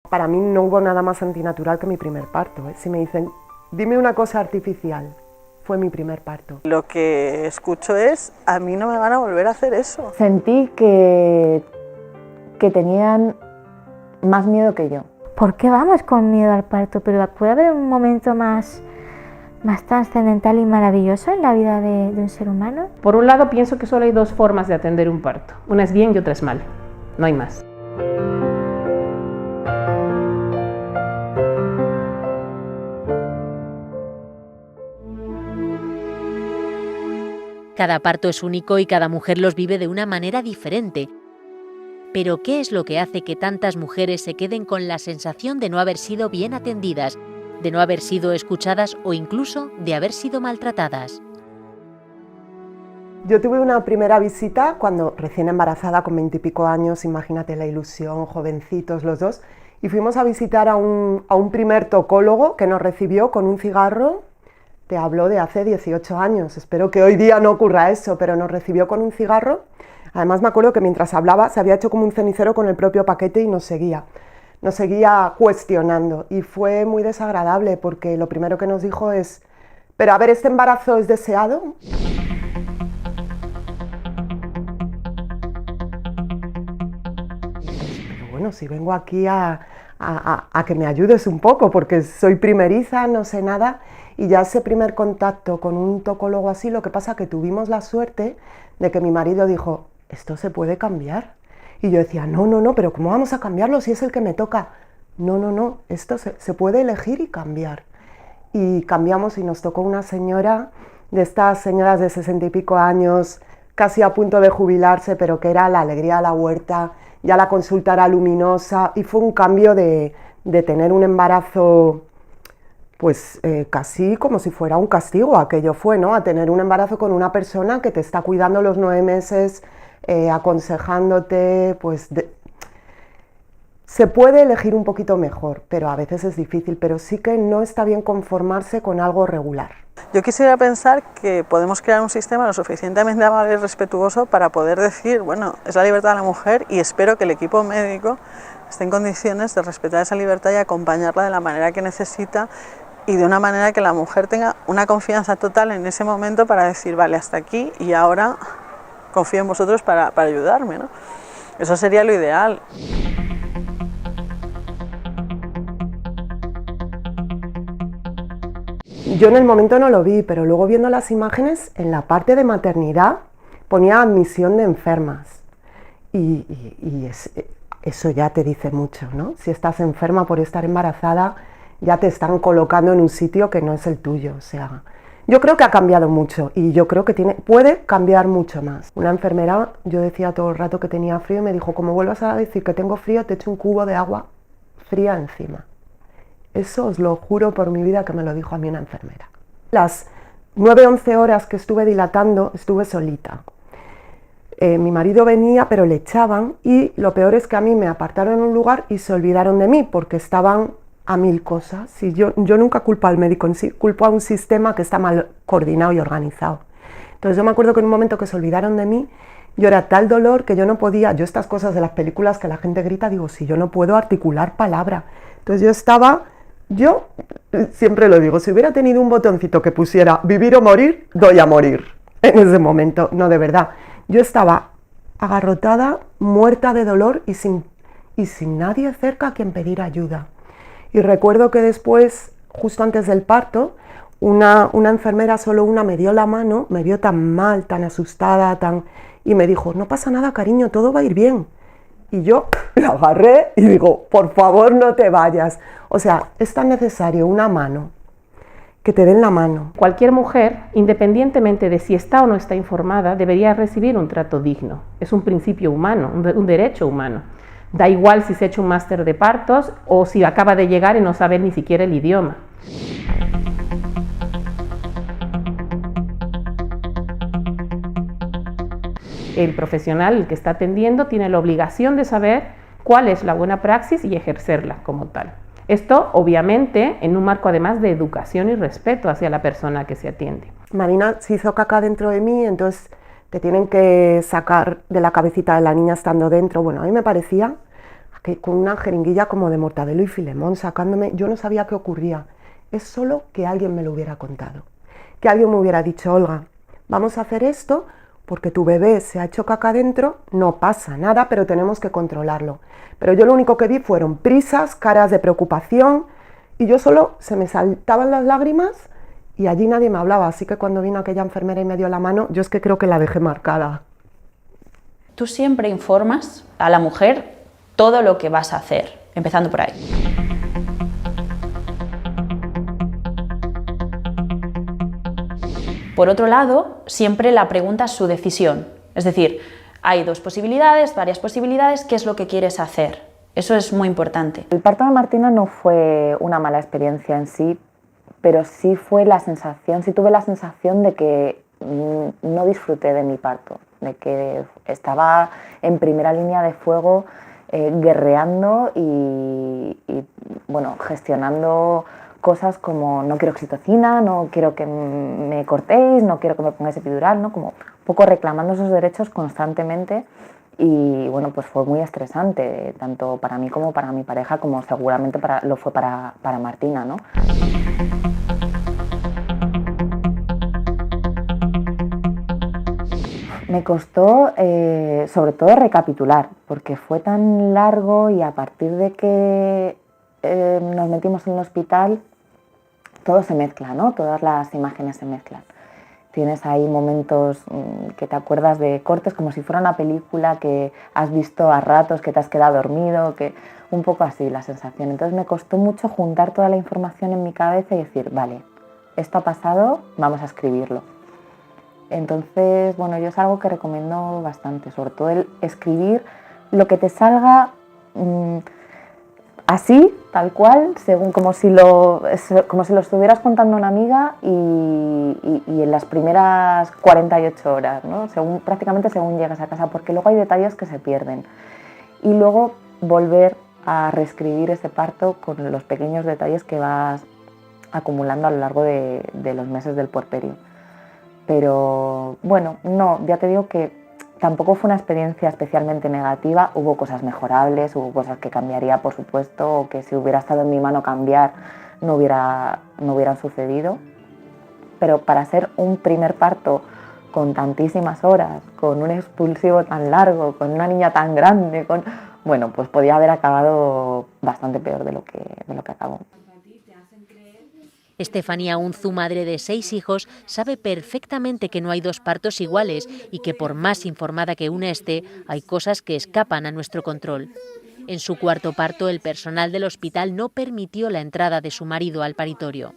Para mí no hubo nada más antinatural que mi primer parto, ¿eh? Si me dicen, dime una cosa artificial, fue mi primer parto. Lo que escucho es, a mí no me van a volver a hacer eso. Sentí que tenían más miedo que yo. ¿Por qué vamos con miedo al parto? Pero puede haber un momento más trascendental y maravilloso en la vida de un ser humano. Por un lado, pienso que solo hay dos formas de atender un parto. Una es bien y otra es mal. No hay más. Cada parto es único y cada mujer los vive de una manera diferente. Pero, ¿qué es lo que hace que tantas mujeres se queden con la sensación de no haber sido bien atendidas, de no haber sido escuchadas o incluso de haber sido maltratadas? Yo tuve una primera visita cuando recién embarazada, con 20 y pico años, imagínate la ilusión, jovencitos los dos, y fuimos a visitar a un primer tocólogo que nos recibió con un cigarro. Te hablo de hace 18 años, espero que hoy día no ocurra eso, pero nos recibió con un cigarro. Además me acuerdo que mientras hablaba se había hecho como un cenicero con el propio paquete y nos seguía cuestionando, y fue muy desagradable porque lo primero que nos dijo es, pero a ver, ¿este embarazo es deseado? Pero bueno, si vengo aquí a que me ayudes un poco porque soy primeriza, no sé nada. Y ya ese primer contacto con un tocólogo así, lo que pasa que tuvimos la suerte de que mi marido dijo, esto se puede cambiar. Y yo decía, no, pero ¿cómo vamos a cambiarlo si es el que me toca? No, esto se puede elegir y cambiar. Y cambiamos y nos tocó una señora, de estas señoras de 60 y pico años, casi a punto de jubilarse, pero que era la alegría de la huerta, ya la consulta era luminosa, y fue un cambio de tener un embarazo pues casi como si fuera un castigo, aquello fue, ¿no? A tener un embarazo con una persona que te está cuidando los 9 meses, aconsejándote, pues se puede elegir un poquito mejor, pero a veces es difícil, pero sí que no está bien conformarse con algo regular. Yo quisiera pensar que podemos crear un sistema lo suficientemente amable y respetuoso para poder decir, bueno, es la libertad de la mujer y espero que el equipo médico esté en condiciones de respetar esa libertad y acompañarla de la manera que necesita, y de una manera que la mujer tenga una confianza total en ese momento para decir, vale, hasta aquí y ahora confío en vosotros para ayudarme, ¿no? Eso sería lo ideal. Yo en el momento no lo vi, pero luego viendo las imágenes, en la parte de maternidad ponía admisión de enfermas. Eso ya te dice mucho, ¿no? Si estás enferma por estar embarazada, ya te están colocando en un sitio que no es el tuyo. O sea, yo creo que ha cambiado mucho y yo creo que puede cambiar mucho más. Una enfermera, yo decía todo el rato que tenía frío y me dijo, como vuelvas a decir que tengo frío, te echo un cubo de agua fría encima. Eso os lo juro por mi vida que me lo dijo a mí una enfermera. Las 9-11 horas que estuve dilatando, estuve solita. Mi marido venía, pero le echaban, y lo peor es que a mí me apartaron en un lugar y se olvidaron de mí porque estaban a 1000 cosas. Y yo nunca culpo al médico en sí, culpo a un sistema que está mal coordinado y organizado. Entonces yo me acuerdo que en un momento que se olvidaron de mí, yo era tal dolor que yo no podía, yo estas cosas de las películas que la gente grita, digo, si yo no puedo articular palabra. Entonces yo siempre lo digo, si hubiera tenido un botoncito que pusiera vivir o morir, doy a morir. En ese momento, no, de verdad. Yo estaba agarrotada, muerta de dolor y sin nadie cerca a quien pedir ayuda. Y recuerdo que después, justo antes del parto, una enfermera, solo una, me dio la mano, me vio tan mal, tan asustada, y me dijo, no pasa nada, cariño, todo va a ir bien. Y yo la agarré y digo, por favor no te vayas. O sea, es tan necesario una mano, que te den la mano. Cualquier mujer, independientemente de si está o no está informada, debería recibir un trato digno. Es un principio humano, un derecho humano. Da igual si se ha hecho un máster de partos o si acaba de llegar y no sabe ni siquiera el idioma. El profesional, el que está atendiendo, tiene la obligación de saber cuál es la buena praxis y ejercerla como tal. Esto, obviamente, en un marco además de educación y respeto hacia la persona que se atiende. Marina se hizo caca dentro de mí, entonces te tienen que sacar de la cabecita de la niña estando dentro. Bueno, a mí me parecía con una jeringuilla como de Mortadelo y Filemón sacándome, yo no sabía qué ocurría, es solo que alguien me lo hubiera contado, que alguien me hubiera dicho, Olga, vamos a hacer esto porque tu bebé se ha hecho caca dentro, no pasa nada, pero tenemos que controlarlo. Pero yo lo único que vi fueron prisas, caras de preocupación, y yo solo se me saltaban las lágrimas y allí nadie me hablaba, así que cuando vino aquella enfermera y me dio la mano, yo es que creo que la dejé marcada. Tú siempre informas a la mujer todo lo que vas a hacer, empezando por ahí. Por otro lado, siempre la pregunta es su decisión, es decir, hay dos posibilidades, varias posibilidades, ¿qué es lo que quieres hacer? Eso es muy importante. El parto de Martina no fue una mala experiencia en sí, pero sí fue la sensación, sí tuve la sensación de que no disfruté de mi parto, de que estaba en primera línea de fuego guerreando y bueno, gestionando cosas como no quiero oxitocina, no quiero que me cortéis, no quiero que me pongáis epidural, ¿no? Como un poco reclamando esos derechos constantemente y bueno, pues fue muy estresante, tanto para mí como para mi pareja, como seguramente lo fue para Martina, ¿no? Me costó sobre todo recapitular, porque fue tan largo y a partir de que nos metimos en el hospital, todo se mezcla, ¿no? Todas las imágenes se mezclan. Tienes ahí momentos que te acuerdas de cortes como si fuera una película que has visto a ratos, que te has quedado dormido, que un poco así la sensación. Entonces me costó mucho juntar toda la información en mi cabeza y decir, vale, esto ha pasado, vamos a escribirlo. Entonces, bueno, yo es algo que recomiendo bastante, sobre todo el escribir lo que te salga así, tal cual, según como si lo estuvieras contando a una amiga y en las primeras 48 horas, ¿no? Prácticamente según llegas a casa, porque luego hay detalles que se pierden. Y luego volver a reescribir ese parto con los pequeños detalles que vas acumulando a lo largo de los meses del puerperio. Pero bueno, no, ya te digo que tampoco fue una experiencia especialmente negativa, hubo cosas mejorables, hubo cosas que cambiaría por supuesto, o que si hubiera estado en mi mano cambiar no hubieran sucedido, pero para ser un primer parto con tantísimas horas, con un expulsivo tan largo, con una niña tan grande, bueno, pues podía haber acabado bastante peor de lo que acabó. Estefanía Unzu, madre de 6 hijos, sabe perfectamente que no hay dos partos iguales y que por más informada que una esté, hay cosas que escapan a nuestro control. En su cuarto parto, el personal del hospital no permitió la entrada de su marido al paritorio.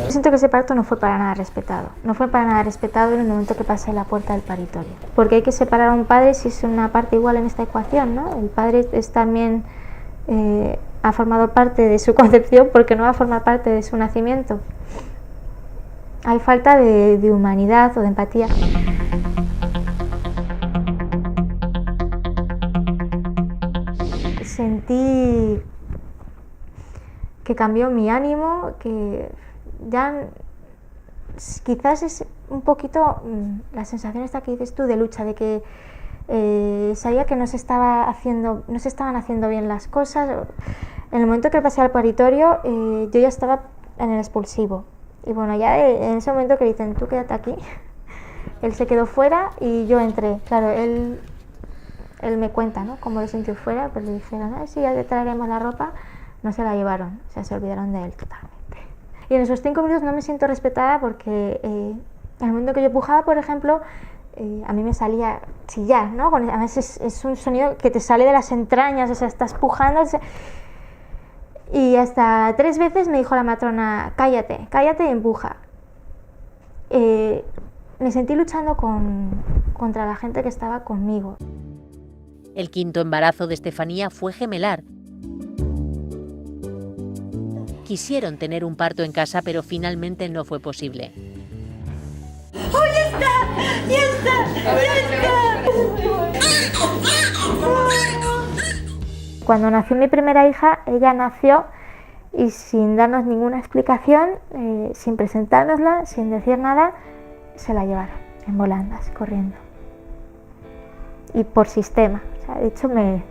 Siento que ese parto no fue para nada respetado. No fue para nada respetado en el momento que pasé la puerta del paritorio. Porque hay que separar a un padre si es una parte igual en esta ecuación, ¿no? El padre también ha formado parte de su concepción porque no va a formar parte de su nacimiento. Hay falta de humanidad o de empatía. Sentí que cambió mi ánimo, que ya quizás es un poquito la sensación esta que dices tú de lucha, de que sabía que no se estaban haciendo bien las cosas. En el momento que pasé al paritorio yo ya estaba en el expulsivo y bueno, ya en ese momento que dicen tú quédate aquí, él se quedó fuera y yo entré. Claro, él me cuenta, ¿no?, cómo lo sintió fuera, pues le dijeron, sí, ya te traeremos la ropa. No se la llevaron, o sea, se olvidaron de él totalmente. Y en esos 5 minutos no me siento respetada porque en el momento que yo pujaba, por ejemplo, a mí me salía chillar, ¿no? Además es un sonido que te sale de las entrañas, o sea, estás pujando. Y hasta 3 veces me dijo la matrona, cállate, cállate y empuja. Me sentí luchando contra la gente que estaba conmigo. El quinto embarazo de Estefanía fue gemelar. Quisieron tener un parto en casa, pero finalmente no fue posible. ¡Oh, ya está! ¡Ya está! ¡Ya está! Cuando nació mi primera hija, ella nació y sin darnos ninguna explicación, sin presentárnosla, sin decir nada, se la llevaron en volandas, corriendo. Y por sistema, o sea, de hecho me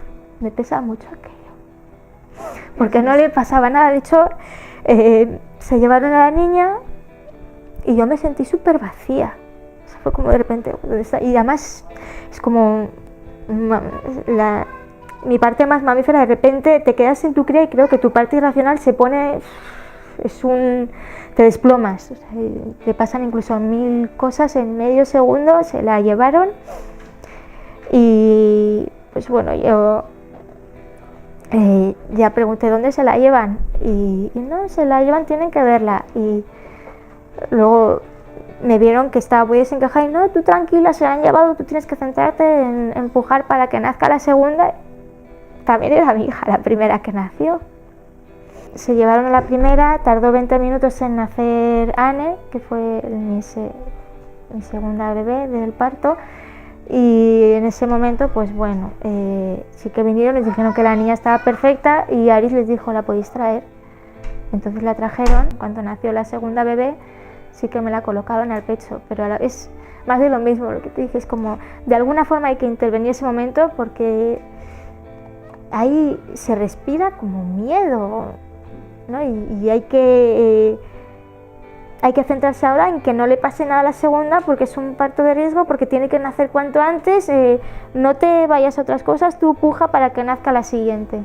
pesa mucho aquello. Porque no le pasaba nada, de hecho se llevaron a la niña y yo me sentí súper vacía. O sea, fue como de repente, y además es como mi parte más mamífera, de repente te quedas en tu cría y creo que tu parte irracional se pone, te desplomas, o sea, te pasan incluso 1000 cosas en medio segundo. Se la llevaron y pues bueno, yo ya pregunté dónde se la llevan y no, se la llevan, tienen que verla. Y luego me vieron que estaba muy desencajada y no, tú tranquila, se la han llevado, tú tienes que centrarte en empujar para que nazca la segunda. También era mi hija la primera que nació. Se llevaron a la primera, tardó 20 minutos en nacer Anne, que fue mi segunda bebé del parto. Y en ese momento, pues bueno, sí que vinieron, les dijeron que la niña estaba perfecta y Aris les dijo, ¿la podéis traer? Entonces la trajeron. Cuando nació la segunda bebé, sí que me la colocaron al pecho, pero a la vez más de lo mismo, lo que te dije, es como, de alguna forma hay que intervenir ese momento porque ahí se respira como miedo, ¿no? Y hay que centrarse ahora en que no le pase nada a la segunda, porque es un parto de riesgo, porque tiene que nacer cuanto antes, no te vayas a otras cosas, tú puja para que nazca la siguiente.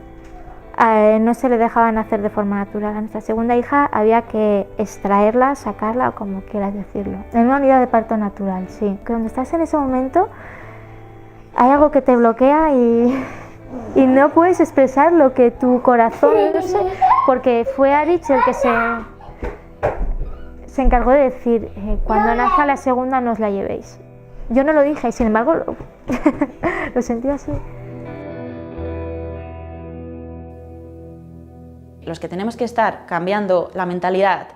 No se le dejaba nacer de forma natural. A nuestra segunda hija había que extraerla, sacarla, o como quieras decirlo, en una unidad de parto natural, sí. Que cuando estás en ese momento hay algo que te bloquea y no puedes expresar lo que tu corazón, no sé, porque fue Aritz el que se encargó de decir, cuando nazca la segunda no os la llevéis. Yo no lo dije y sin embargo lo sentí así. Los que tenemos que estar cambiando la mentalidad,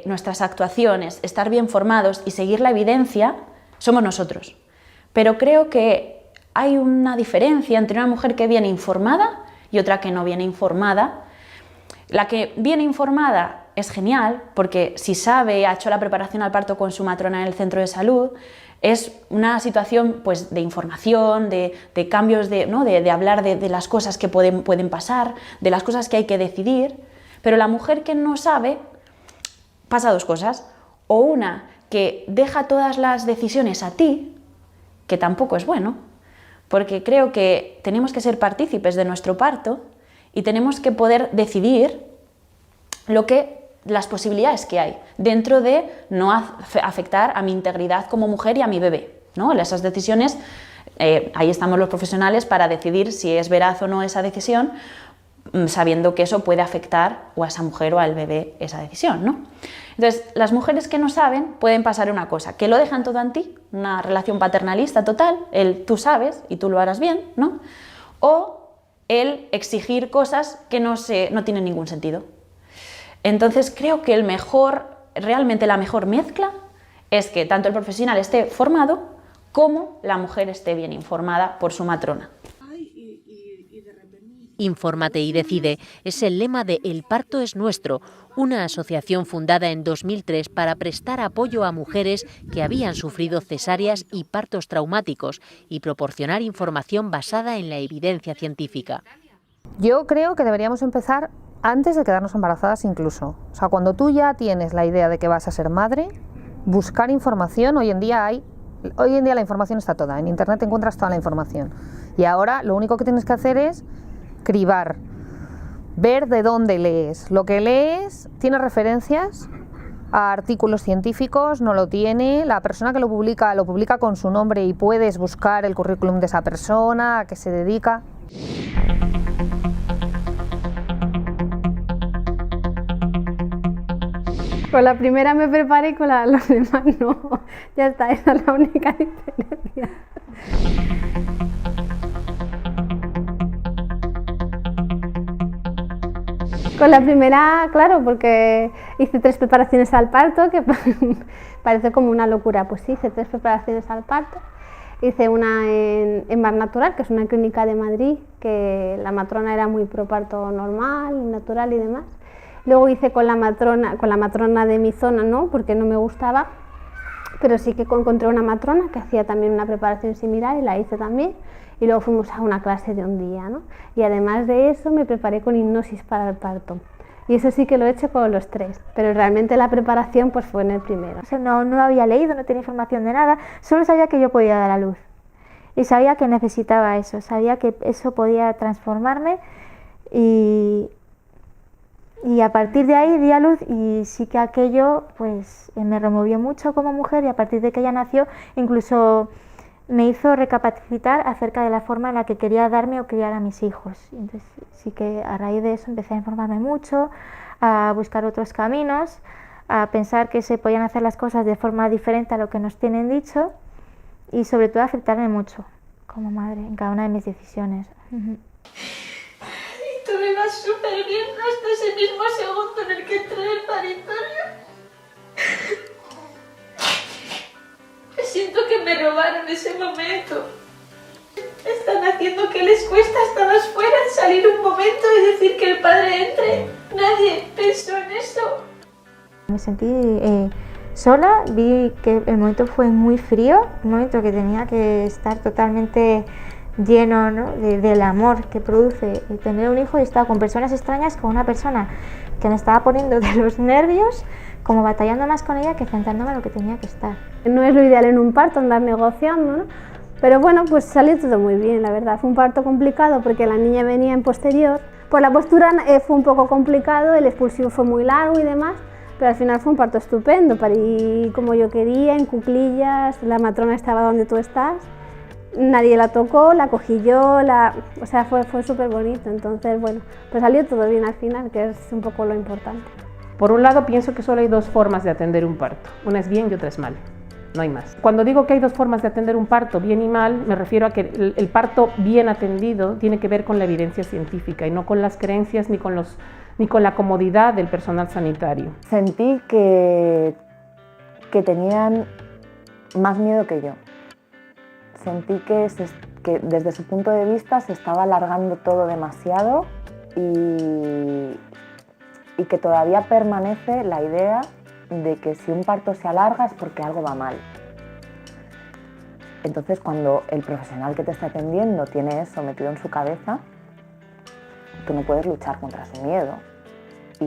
nuestras actuaciones, estar bien formados y seguir la evidencia, somos nosotros. Pero creo que hay una diferencia entre una mujer que viene informada y otra que no viene informada. La que viene informada es genial, porque si sabe, ha hecho la preparación al parto con su matrona en el centro de salud, es una situación pues, de información, de cambios, ¿no? de hablar de las cosas que pueden pasar, de las cosas que hay que decidir. Pero la mujer que no sabe, pasa dos cosas. O una, que deja todas las decisiones a ti, que tampoco es bueno, porque creo que tenemos que ser partícipes de nuestro parto y tenemos que poder decidir las posibilidades que hay, dentro de no afectar a mi integridad como mujer y a mi bebé, ¿no? Esas decisiones, ahí estamos los profesionales para decidir si es veraz o no esa decisión, sabiendo que eso puede afectar o a esa mujer o al bebé esa decisión, ¿no? Entonces, las mujeres que no saben pueden pasar una cosa, que lo dejan todo en ti, una relación paternalista total, el tú sabes y tú lo harás bien, ¿no? O el exigir cosas que no tienen ningún sentido. Entonces creo que realmente la mejor mezcla es que tanto el profesional esté formado como la mujer esté bien informada por su matrona. Infórmate y decide es el lema de El Parto es Nuestro, una asociación fundada en 2003 para prestar apoyo a mujeres que habían sufrido cesáreas y partos traumáticos y proporcionar información basada en la evidencia científica. Yo creo que deberíamos empezar antes de quedarnos embarazadas incluso. O sea, cuando tú ya tienes la idea de que vas a ser madre, buscar información. Hoy en día la información está toda, en internet encuentras toda la información. Y ahora lo único que tienes que hacer es cribar, ver de dónde lees. Lo que lees tiene referencias a artículos científicos, no lo tiene. La persona que lo publica con su nombre y puedes buscar el currículum de esa persona, a qué se dedica. Con la primera me preparé y con los demás no. Ya está, esa es la única diferencia. Con la primera, claro, porque hice 3 preparaciones al parto, que parece como una locura. Pues sí, hice 3 preparaciones al parto. Hice una en Mar Natural, que es una clínica de Madrid, que la matrona era muy pro parto normal, natural y demás. Luego hice con la matrona de mi zona, no, porque no me gustaba, pero sí que encontré una matrona que hacía también una preparación similar y la hice también, y luego fuimos a una clase de un día, ¿no? Y además de eso me preparé con hipnosis para el parto. Y eso sí que lo he hecho con los 3, pero realmente la preparación pues fue en el primero. O sea, no había leído, no tenía información de nada, solo sabía que yo podía dar a luz. Y sabía que necesitaba eso, sabía que eso podía transformarme y a partir de ahí di a luz y sí que aquello pues me removió mucho como mujer y a partir de que ella nació incluso me hizo recapacitar acerca de la forma en la que quería darme o criar a mis hijos. Entonces sí que a raíz de eso empecé a informarme mucho, a buscar otros caminos, a pensar que se podían hacer las cosas de forma diferente a lo que nos tienen dicho y sobre todo a aceptarme mucho como madre en cada una de mis decisiones. Y todo iba súper bien hasta ese mismo segundo en el que entré en el paritorio. Siento que me robaron ese momento. Están haciendo que les cuesta hasta más fuera salir un momento y decir que el padre entre. Nadie pensó en eso. Me sentí sola, vi que el momento fue muy frío, un momento que tenía que estar totalmente lleno, ¿no? del amor que produce tener un hijo y estaba con personas extrañas, con una persona que me estaba poniendo de los nervios, como batallando más con ella que centrándome en lo que tenía que estar. No es lo ideal en un parto andar negociando, ¿no? Pero bueno, pues salió todo muy bien, la verdad. Fue un parto complicado porque la niña venía en posterior. Por la postura fue un poco complicado, el expulsivo fue muy largo y demás, pero al final fue un parto estupendo, parí como yo quería, en cuclillas, la matrona estaba donde tú estás, nadie la tocó, la cogí yo, o sea, fue súper bonito. Entonces, bueno, pues salió todo bien al final, que es un poco lo importante. Por un lado, pienso que solo hay 2 formas de atender un parto. Una es bien y otra es mal. No hay más. Cuando digo que hay 2 formas de atender un parto, bien y mal, me refiero a que el parto bien atendido tiene que ver con la evidencia científica y no con las creencias ni con la comodidad del personal sanitario. Sentí que tenían más miedo que yo. Sentí que desde su punto de vista se estaba alargando todo demasiado y que todavía permanece la idea de que si un parto se alarga es porque algo va mal. Entonces, cuando el profesional que te está atendiendo tiene eso metido en su cabeza, tú no puedes luchar contra su miedo. Y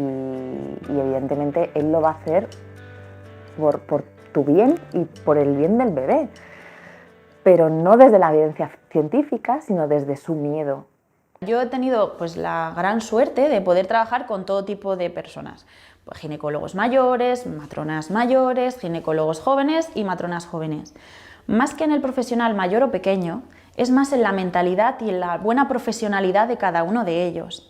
evidentemente él lo va a hacer por tu bien y por el bien del bebé, pero no desde la evidencia científica, sino desde su miedo. Yo he tenido pues, la gran suerte de poder trabajar con todo tipo de personas. Pues, ginecólogos mayores, matronas mayores, ginecólogos jóvenes y matronas jóvenes. Más que en el profesional mayor o pequeño, es más en la mentalidad y en la buena profesionalidad de cada uno de ellos.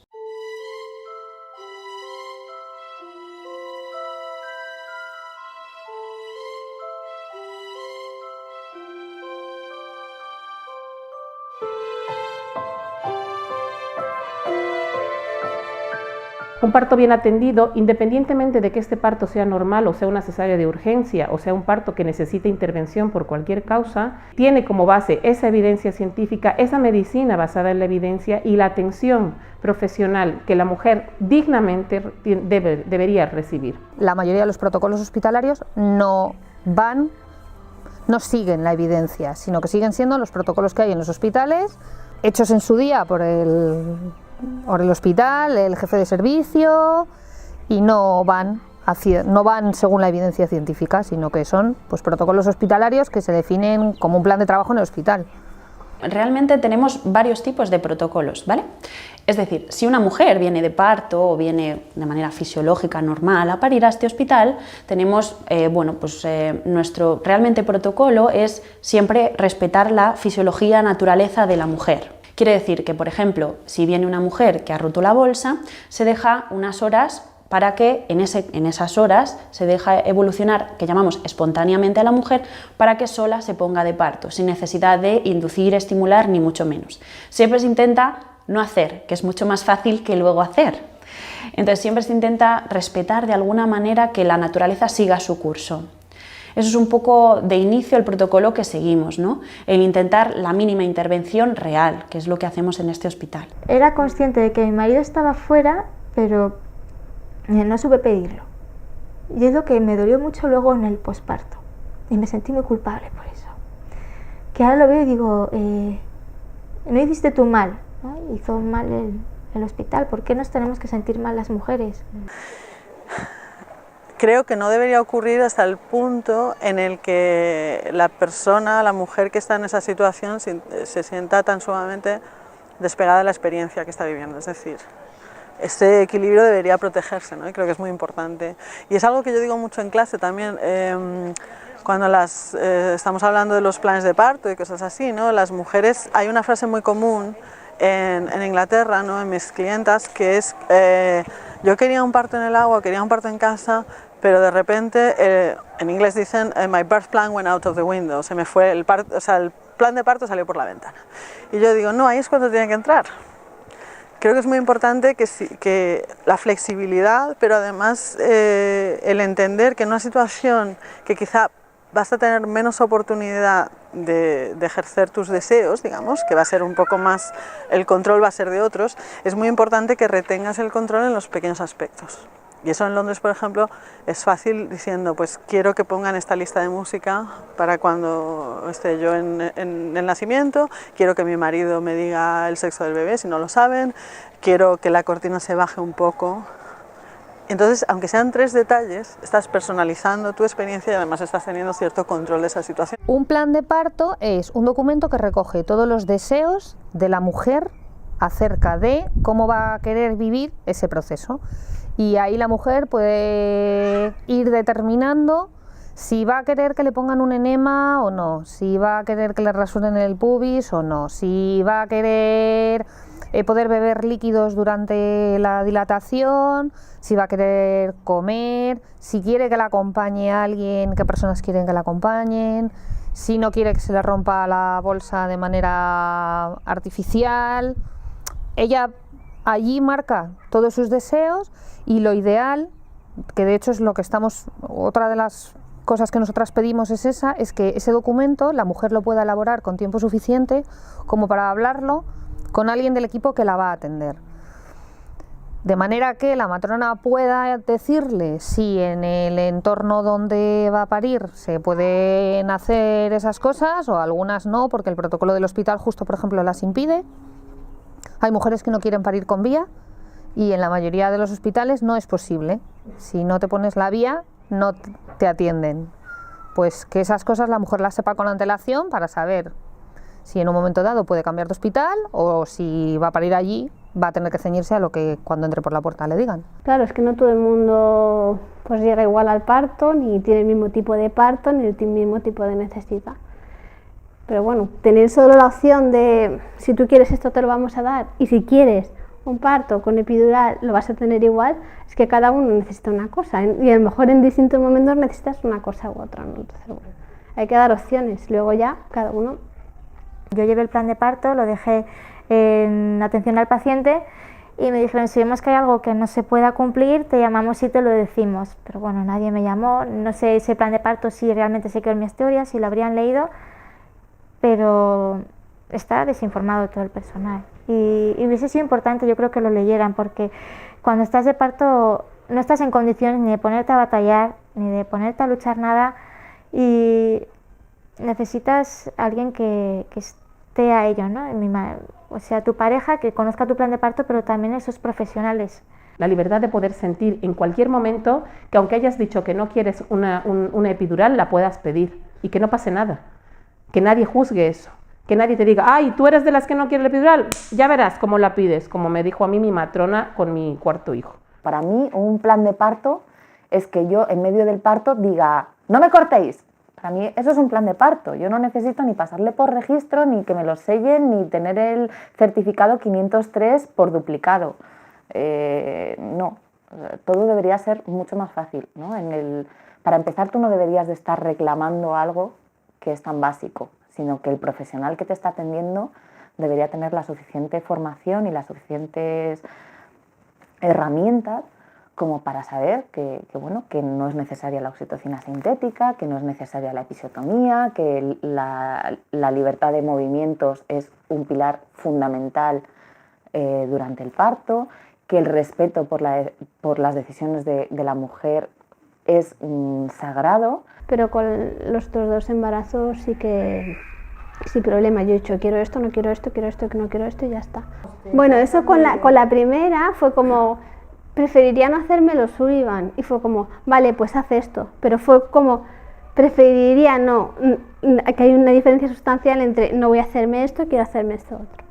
Un parto bien atendido, independientemente de que este parto sea normal o sea una cesárea de urgencia o sea un parto que necesite intervención por cualquier causa, tiene como base esa evidencia científica, esa medicina basada en la evidencia y la atención profesional que la mujer dignamente debería recibir. La mayoría de los protocolos hospitalarios no siguen la evidencia, sino que siguen siendo los protocolos que hay en los hospitales, hechos en su día por el hospital, el jefe de servicio, y no van según la evidencia científica, sino que son pues, protocolos hospitalarios que se definen como un plan de trabajo en el hospital. Realmente tenemos varios tipos de protocolos, ¿vale? Es decir, si una mujer viene de parto o viene de manera fisiológica normal a parir a este hospital, tenemos, nuestro realmente protocolo es siempre respetar la fisiología, naturaleza de la mujer. Quiere decir que, por ejemplo, si viene una mujer que ha roto la bolsa, se deja unas horas para que en esas horas se deja evolucionar, que llamamos espontáneamente a la mujer, para que sola se ponga de parto, sin necesidad de inducir, estimular, ni mucho menos. Siempre se intenta no hacer, que es mucho más fácil que luego hacer. Entonces siempre se intenta respetar de alguna manera que la naturaleza siga su curso. Eso es un poco de inicio el protocolo que seguimos, ¿no? El intentar la mínima intervención real, que es lo que hacemos en este hospital. Era consciente de que mi marido estaba fuera, pero no supe pedirlo. Y es lo que me dolió mucho luego en el posparto. Y me sentí muy culpable por eso. Que ahora lo veo y digo, no hiciste tú mal, ¿no? Hizo mal el hospital. ¿Por qué nos tenemos que sentir mal las mujeres? Creo que no debería ocurrir hasta el punto en el que la persona, la mujer que está en esa situación se sienta tan sumamente despegada de la experiencia que está viviendo. Es decir, ese equilibrio debería protegerse, ¿no? Y creo que es muy importante. Y es algo que yo digo mucho en clase también, cuando estamos hablando de los planes de parto y cosas así, ¿no? Las mujeres, hay una frase muy común en Inglaterra, ¿no? En mis clientas, que es, yo quería un parto en el agua, quería un parto en casa, pero de repente, en inglés dicen, my birth plan went out of the window, se me fue el parto, o sea, el plan de parto salió por la ventana. Y yo digo, no, ahí es cuando tiene que entrar. Creo que es muy importante que la flexibilidad, pero además el entender que en una situación que quizá vas a tener menos oportunidad de ejercer tus deseos, digamos, que va a ser un poco más, el control va a ser de otros, es muy importante que retengas el control en los pequeños aspectos. Y eso en Londres, por ejemplo, es fácil diciendo, pues quiero que pongan esta lista de música para cuando esté yo en el nacimiento, quiero que mi marido me diga el sexo del bebé si no lo saben, quiero que la cortina se baje un poco. Entonces, aunque sean 3 detalles, estás personalizando tu experiencia y además estás teniendo cierto control de esa situación. Un plan de parto es un documento que recoge todos los deseos de la mujer acerca de cómo va a querer vivir ese proceso. Y ahí la mujer puede ir determinando si va a querer que le pongan un enema o no, si va a querer que le rasuren el pubis o no, si va a querer poder beber líquidos durante la dilatación, si va a querer comer, si quiere que la acompañe alguien, qué personas quieren que la acompañen, si no quiere que se le rompa la bolsa de manera artificial. Ella allí marca todos sus deseos y lo ideal, que de hecho es lo que otra de las cosas que nosotras pedimos es esa, es que ese documento la mujer lo pueda elaborar con tiempo suficiente como para hablarlo con alguien del equipo que la va a atender. De manera que la matrona pueda decirle si en el entorno donde va a parir se pueden hacer esas cosas o algunas no, porque el protocolo del hospital justo, por ejemplo, las impide. Hay mujeres que no quieren parir con vía y en la mayoría de los hospitales no es posible. Si no te pones la vía, no te atienden. Pues que esas cosas la mujer las sepa con antelación para saber si en un momento dado puede cambiar de hospital o si va a parir allí, va a tener que ceñirse a lo que cuando entre por la puerta le digan. Claro, es que no todo el mundo pues llega igual al parto, ni tiene el mismo tipo de parto, ni el mismo tipo de necesidad. Pero bueno, tener solo la opción de si tú quieres esto te lo vamos a dar y si quieres un parto con epidural lo vas a tener igual, es que cada uno necesita una cosa y a lo mejor en distintos momentos necesitas una cosa u otra, ¿no? Entonces, bueno, hay que dar opciones, luego ya cada uno. Yo llevé el plan de parto, lo dejé en atención al paciente y me dijeron, si vemos que hay algo que no se pueda cumplir, te llamamos y te lo decimos. Pero bueno, nadie me llamó, no sé ese plan de parto si realmente se quedó en mi historia, si lo habrían leído, pero está desinformado todo el personal. Y hubiese sido importante, yo creo que lo leyeran, porque cuando estás de parto no estás en condiciones ni de ponerte a batallar, ni de ponerte a luchar nada, y necesitas a alguien que esté a ello, ¿no? O sea, tu pareja que conozca tu plan de parto, pero también esos profesionales. La libertad de poder sentir en cualquier momento que aunque hayas dicho que no quieres una epidural, la puedas pedir y que no pase nada, que nadie juzgue eso. Que nadie te diga, ay, tú eres de las que no quiere la epidural, ya verás cómo la pides, como me dijo a mí mi matrona con mi 4.º hijo. Para mí, un plan de parto es que yo en medio del parto diga, no me cortéis. Para mí eso es un plan de parto. Yo no necesito ni pasarle por registro, ni que me lo sellen, ni tener el certificado 503 por duplicado. No, todo debería ser mucho más fácil, ¿no? Para empezar, tú no deberías de estar reclamando algo que es tan básico, sino que el profesional que te está atendiendo debería tener la suficiente formación y las suficientes herramientas como para saber que no es necesaria la oxitocina sintética, que no es necesaria la episiotomía, que la libertad de movimientos es un pilar fundamental durante el parto, que el respeto por las decisiones de la mujer es sagrado. Pero con los otros 2 embarazos sí que sin problema. Yo he dicho, quiero esto, no quiero esto, quiero esto, que no quiero esto y ya está. Bueno, eso con la primera fue como, preferiría no hacerme los Sullivan. Y fue como, vale, pues haz esto. Pero fue como, preferiría no. Que hay una diferencia sustancial entre no voy a hacerme esto, quiero hacerme esto otro.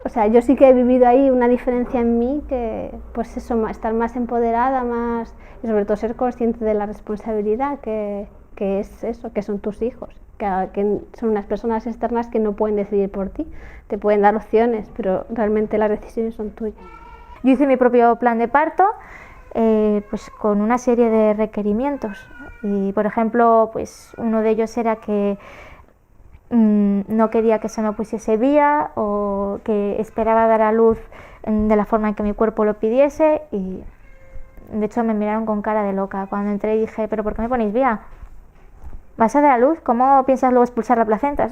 O sea, yo sí que he vivido ahí una diferencia en mí que, pues eso, estar más empoderada, más, y sobre todo ser consciente de la responsabilidad que es eso, que son tus hijos, que son unas personas externas que no pueden decidir por ti, te pueden dar opciones, pero realmente las decisiones son tuyas. Yo hice mi propio plan de parto, pues con una serie de requerimientos, y por ejemplo, pues uno de ellos era que no quería que se me pusiese vía o que esperaba dar a luz de la forma en que mi cuerpo lo pidiese, y de hecho me miraron con cara de loca cuando entré y dije, ¿pero por qué me ponéis vía? ¿Vas a dar a luz? ¿Cómo piensas luego expulsar la placenta?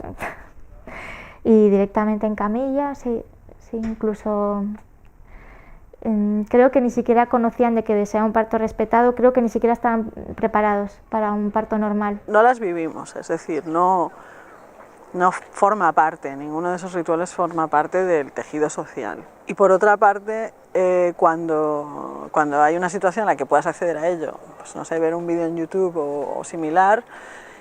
Y directamente en camilla, sí, incluso creo que ni siquiera conocían de que sea un parto respetado, creo que ni siquiera estaban preparados para un parto normal. No las vivimos, es decir, no forma parte, ninguno de esos rituales forma parte del tejido social. Y por otra parte, cuando hay una situación en la que puedas acceder a ello, pues no sé, ver un vídeo en YouTube o similar,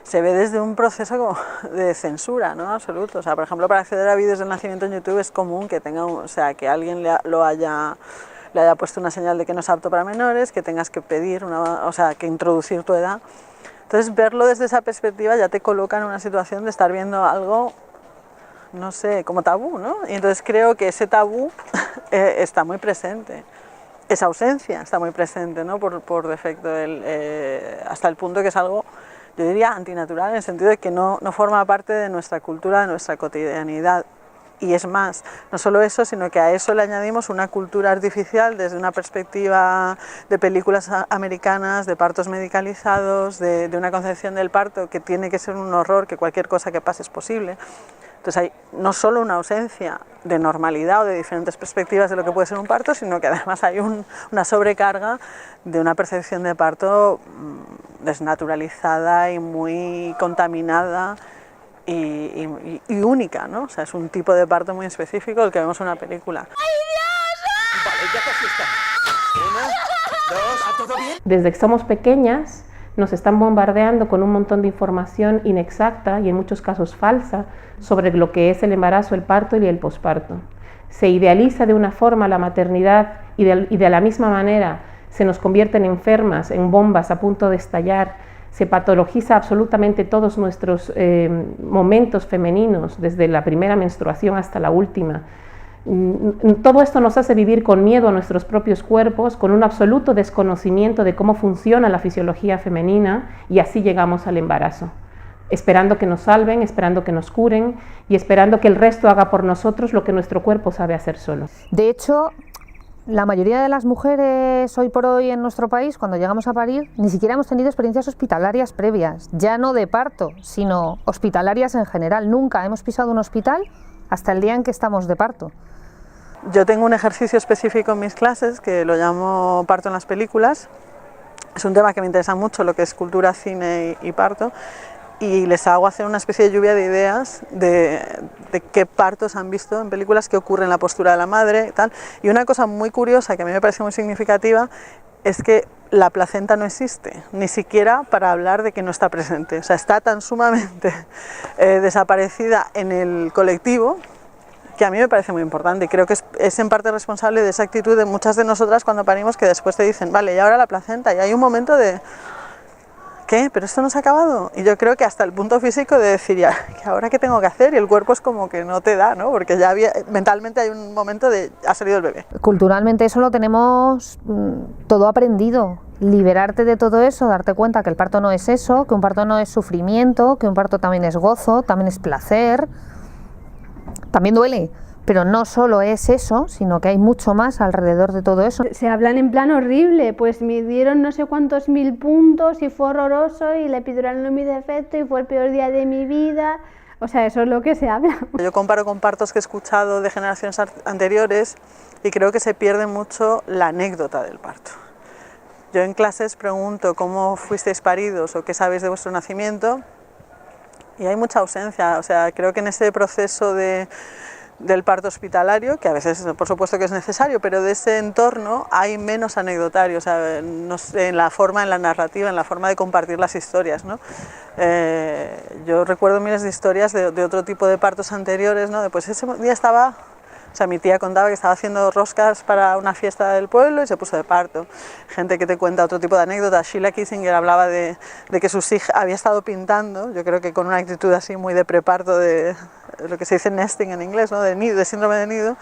se ve desde un proceso como de censura, ¿no? Absoluto. O sea, por ejemplo, para acceder a vídeos del nacimiento en YouTube es común que que alguien le haya puesto una señal de que no es apto para menores, que tengas que pedir, que introducir tu edad. Entonces, verlo desde esa perspectiva ya te coloca en una situación de estar viendo algo, no sé, como tabú, ¿no? Y entonces creo que ese tabú está muy presente, esa ausencia está muy presente, ¿no? Por defecto, hasta el punto que es algo, yo diría, antinatural, en el sentido de que no forma parte de nuestra cultura, de nuestra cotidianidad. Y es más, no solo eso, sino que a eso le añadimos una cultura artificial desde una perspectiva de películas americanas, de partos medicalizados, de una concepción del parto que tiene que ser un horror, que cualquier cosa que pase es posible. Entonces hay no solo una ausencia de normalidad o de diferentes perspectivas de lo que puede ser un parto, sino que además hay una sobrecarga de una percepción de parto desnaturalizada y muy contaminada y única, ¿no? O sea, es un tipo de parto muy específico el que vemos en una película. ¡Ay, Dios! Vale, ya casi está. 1, 2, ¿a todo bien? Desde que somos pequeñas nos están bombardeando con un montón de información inexacta y en muchos casos falsa sobre lo que es el embarazo, el parto y el posparto. Se idealiza de una forma la maternidad y de la misma manera se nos convierten en enfermas, en bombas a punto de estallar. Se patologiza absolutamente todos nuestros momentos femeninos, desde la primera menstruación hasta la última. Todo esto nos hace vivir con miedo a nuestros propios cuerpos, con un absoluto desconocimiento de cómo funciona la fisiología femenina, y así llegamos al embarazo, esperando que nos salven, esperando que nos curen y esperando que el resto haga por nosotros lo que nuestro cuerpo sabe hacer solo. De hecho, la mayoría de las mujeres hoy por hoy en nuestro país, cuando llegamos a parir, ni siquiera hemos tenido experiencias hospitalarias previas, ya no de parto, sino hospitalarias en general. Nunca hemos pisado un hospital hasta el día en que estamos de parto. Yo tengo un ejercicio específico en mis clases que lo llamo parto en las películas. Es un tema que me interesa mucho, lo que es cultura, cine y parto. Y les hago hacer una especie de lluvia de ideas de qué partos han visto en películas, qué ocurre en la postura de la madre y tal. Y una cosa muy curiosa que a mí me parece muy significativa es que la placenta no existe, ni siquiera para hablar de que no está presente. O sea, está tan sumamente desaparecida en el colectivo que a mí me parece muy importante, y creo que es en parte responsable de esa actitud de muchas de nosotras cuando parimos, que después te dicen, vale, y ahora la placenta, y hay un momento de ¿qué? ¿Pero esto no se ha acabado? Y yo creo que hasta el punto físico de decir, ya, ¿que ahora qué tengo que hacer? Y el cuerpo es como que no te da, ¿no? Porque ya mentalmente hay un momento de, ha salido el bebé. Culturalmente eso lo tenemos todo aprendido. Liberarte de todo eso, darte cuenta que el parto no es eso, que un parto no es sufrimiento, que un parto también es gozo, también es placer, también duele. Pero no solo es eso, sino que hay mucho más alrededor de todo eso. Se hablan en plan horrible, pues me dieron no sé cuántos 1000 puntos y fue horroroso y la epidural no me hizo efecto y fue el peor día de mi vida. O sea, eso es lo que se habla. Yo comparo con partos que he escuchado de generaciones anteriores y creo que se pierde mucho la anécdota del parto. Yo en clases pregunto cómo fuisteis paridos o qué sabéis de vuestro nacimiento y hay mucha ausencia, o sea, creo que en ese proceso del parto hospitalario, que a veces por supuesto que es necesario, pero de ese entorno hay menos anecdotario, o sea, no sé, en la forma, en la narrativa, en la forma de compartir las historias, ¿no? Yo recuerdo miles de historias de otro tipo de partos anteriores, ¿no? Pues ese día estaba... O sea, mi tía contaba que estaba haciendo roscas para una fiesta del pueblo y se puso de parto. Gente que te cuenta otro tipo de anécdotas. Sheila Kissinger hablaba de que sus hijas había estado pintando, yo creo que con una actitud así muy de preparto, de lo que se dice nesting en inglés, ¿no? de síndrome de nido,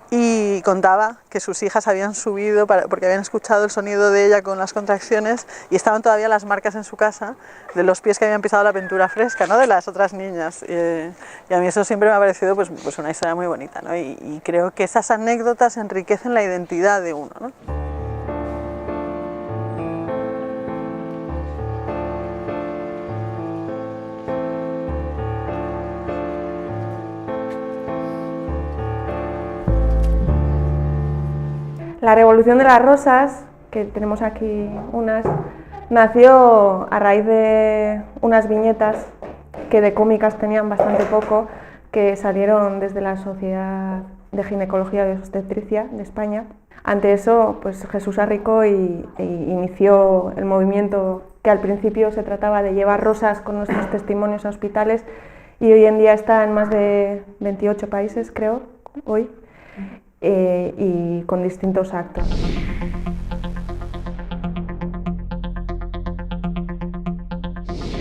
y contaba que sus hijas habían subido porque habían escuchado el sonido de ella con las contracciones y estaban todavía las marcas en su casa de los pies que habían pisado la pintura fresca, ¿no? De las otras niñas. Y a mí eso siempre me ha parecido pues una historia muy bonita, ¿no? Y creo que esas anécdotas enriquecen la identidad de uno, ¿no? La revolución de las rosas, que tenemos aquí unas, nació a raíz de unas viñetas que de cómicas tenían bastante poco, que salieron desde la Sociedad de Ginecología y Obstetricia de España. Ante eso, pues Jesús Arricó inició el movimiento que al principio se trataba de llevar rosas con nuestros testimonios a hospitales y hoy en día está en más de 28 países, creo, hoy. Y con distintos actos.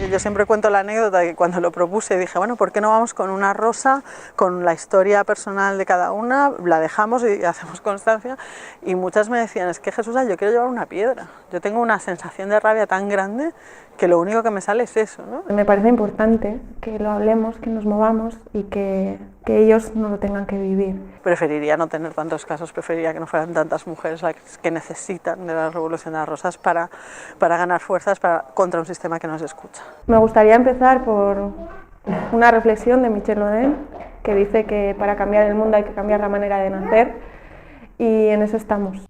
Yo siempre cuento la anécdota de que cuando lo propuse dije, bueno, ¿por qué no vamos con una rosa, con la historia personal de cada una, la dejamos y hacemos constancia? Y muchas me decían, es que Jesús, yo quiero llevar una piedra. Yo tengo una sensación de rabia tan grande que lo único que me sale es eso, ¿no? Me parece importante que lo hablemos, que nos movamos y que ellos no lo tengan que vivir. Preferiría no tener tantos casos, preferiría que no fueran tantas mujeres las que necesitan de la revolución de las rosas para ganar fuerzas contra un sistema que no se escucha. Me gustaría empezar por una reflexión de Michel Oden, que dice que para cambiar el mundo hay que cambiar la manera de nacer, y en eso estamos.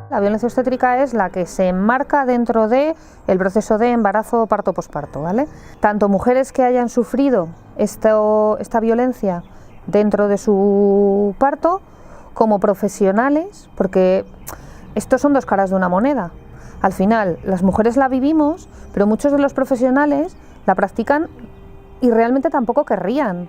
La violencia obstétrica es la que se enmarca dentro del proceso de embarazo, parto, posparto, ¿vale? Tanto mujeres que hayan sufrido esta violencia dentro de su parto, como profesionales, porque estos son dos caras de una moneda. Al final, las mujeres la vivimos, pero muchos de los profesionales la practican y realmente tampoco querrían,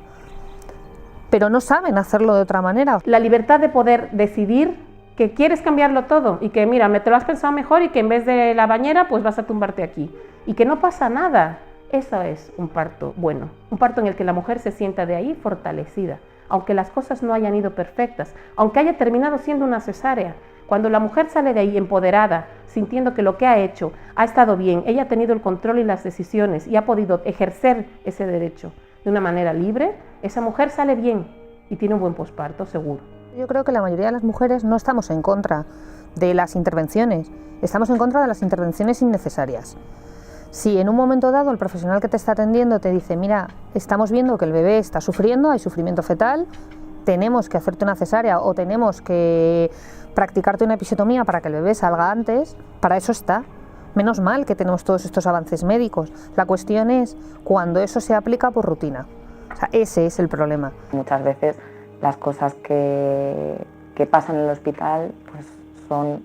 pero no saben hacerlo de otra manera. La libertad de poder decidir que quieres cambiarlo todo y que mira, te lo has pensado mejor y que en vez de la bañera pues vas a tumbarte aquí y que no pasa nada. Eso es un parto bueno, un parto en el que la mujer se sienta de ahí fortalecida, aunque las cosas no hayan ido perfectas, aunque haya terminado siendo una cesárea. Cuando la mujer sale de ahí empoderada, sintiendo que lo que ha hecho ha estado bien, ella ha tenido el control y las decisiones y ha podido ejercer ese derecho de una manera libre, esa mujer sale bien y tiene un buen posparto seguro. Yo creo que la mayoría de las mujeres no estamos en contra de las intervenciones, estamos en contra de las intervenciones innecesarias. Si en un momento dado el profesional que te está atendiendo te dice, mira, estamos viendo que el bebé está sufriendo, hay sufrimiento fetal, tenemos que hacerte una cesárea o tenemos que practicarte una episiotomía para que el bebé salga antes, para eso está. Menos mal que tenemos todos estos avances médicos. La cuestión es cuando eso se aplica por rutina. O sea, ese es el problema. Muchas veces las cosas que pasan en el hospital pues, son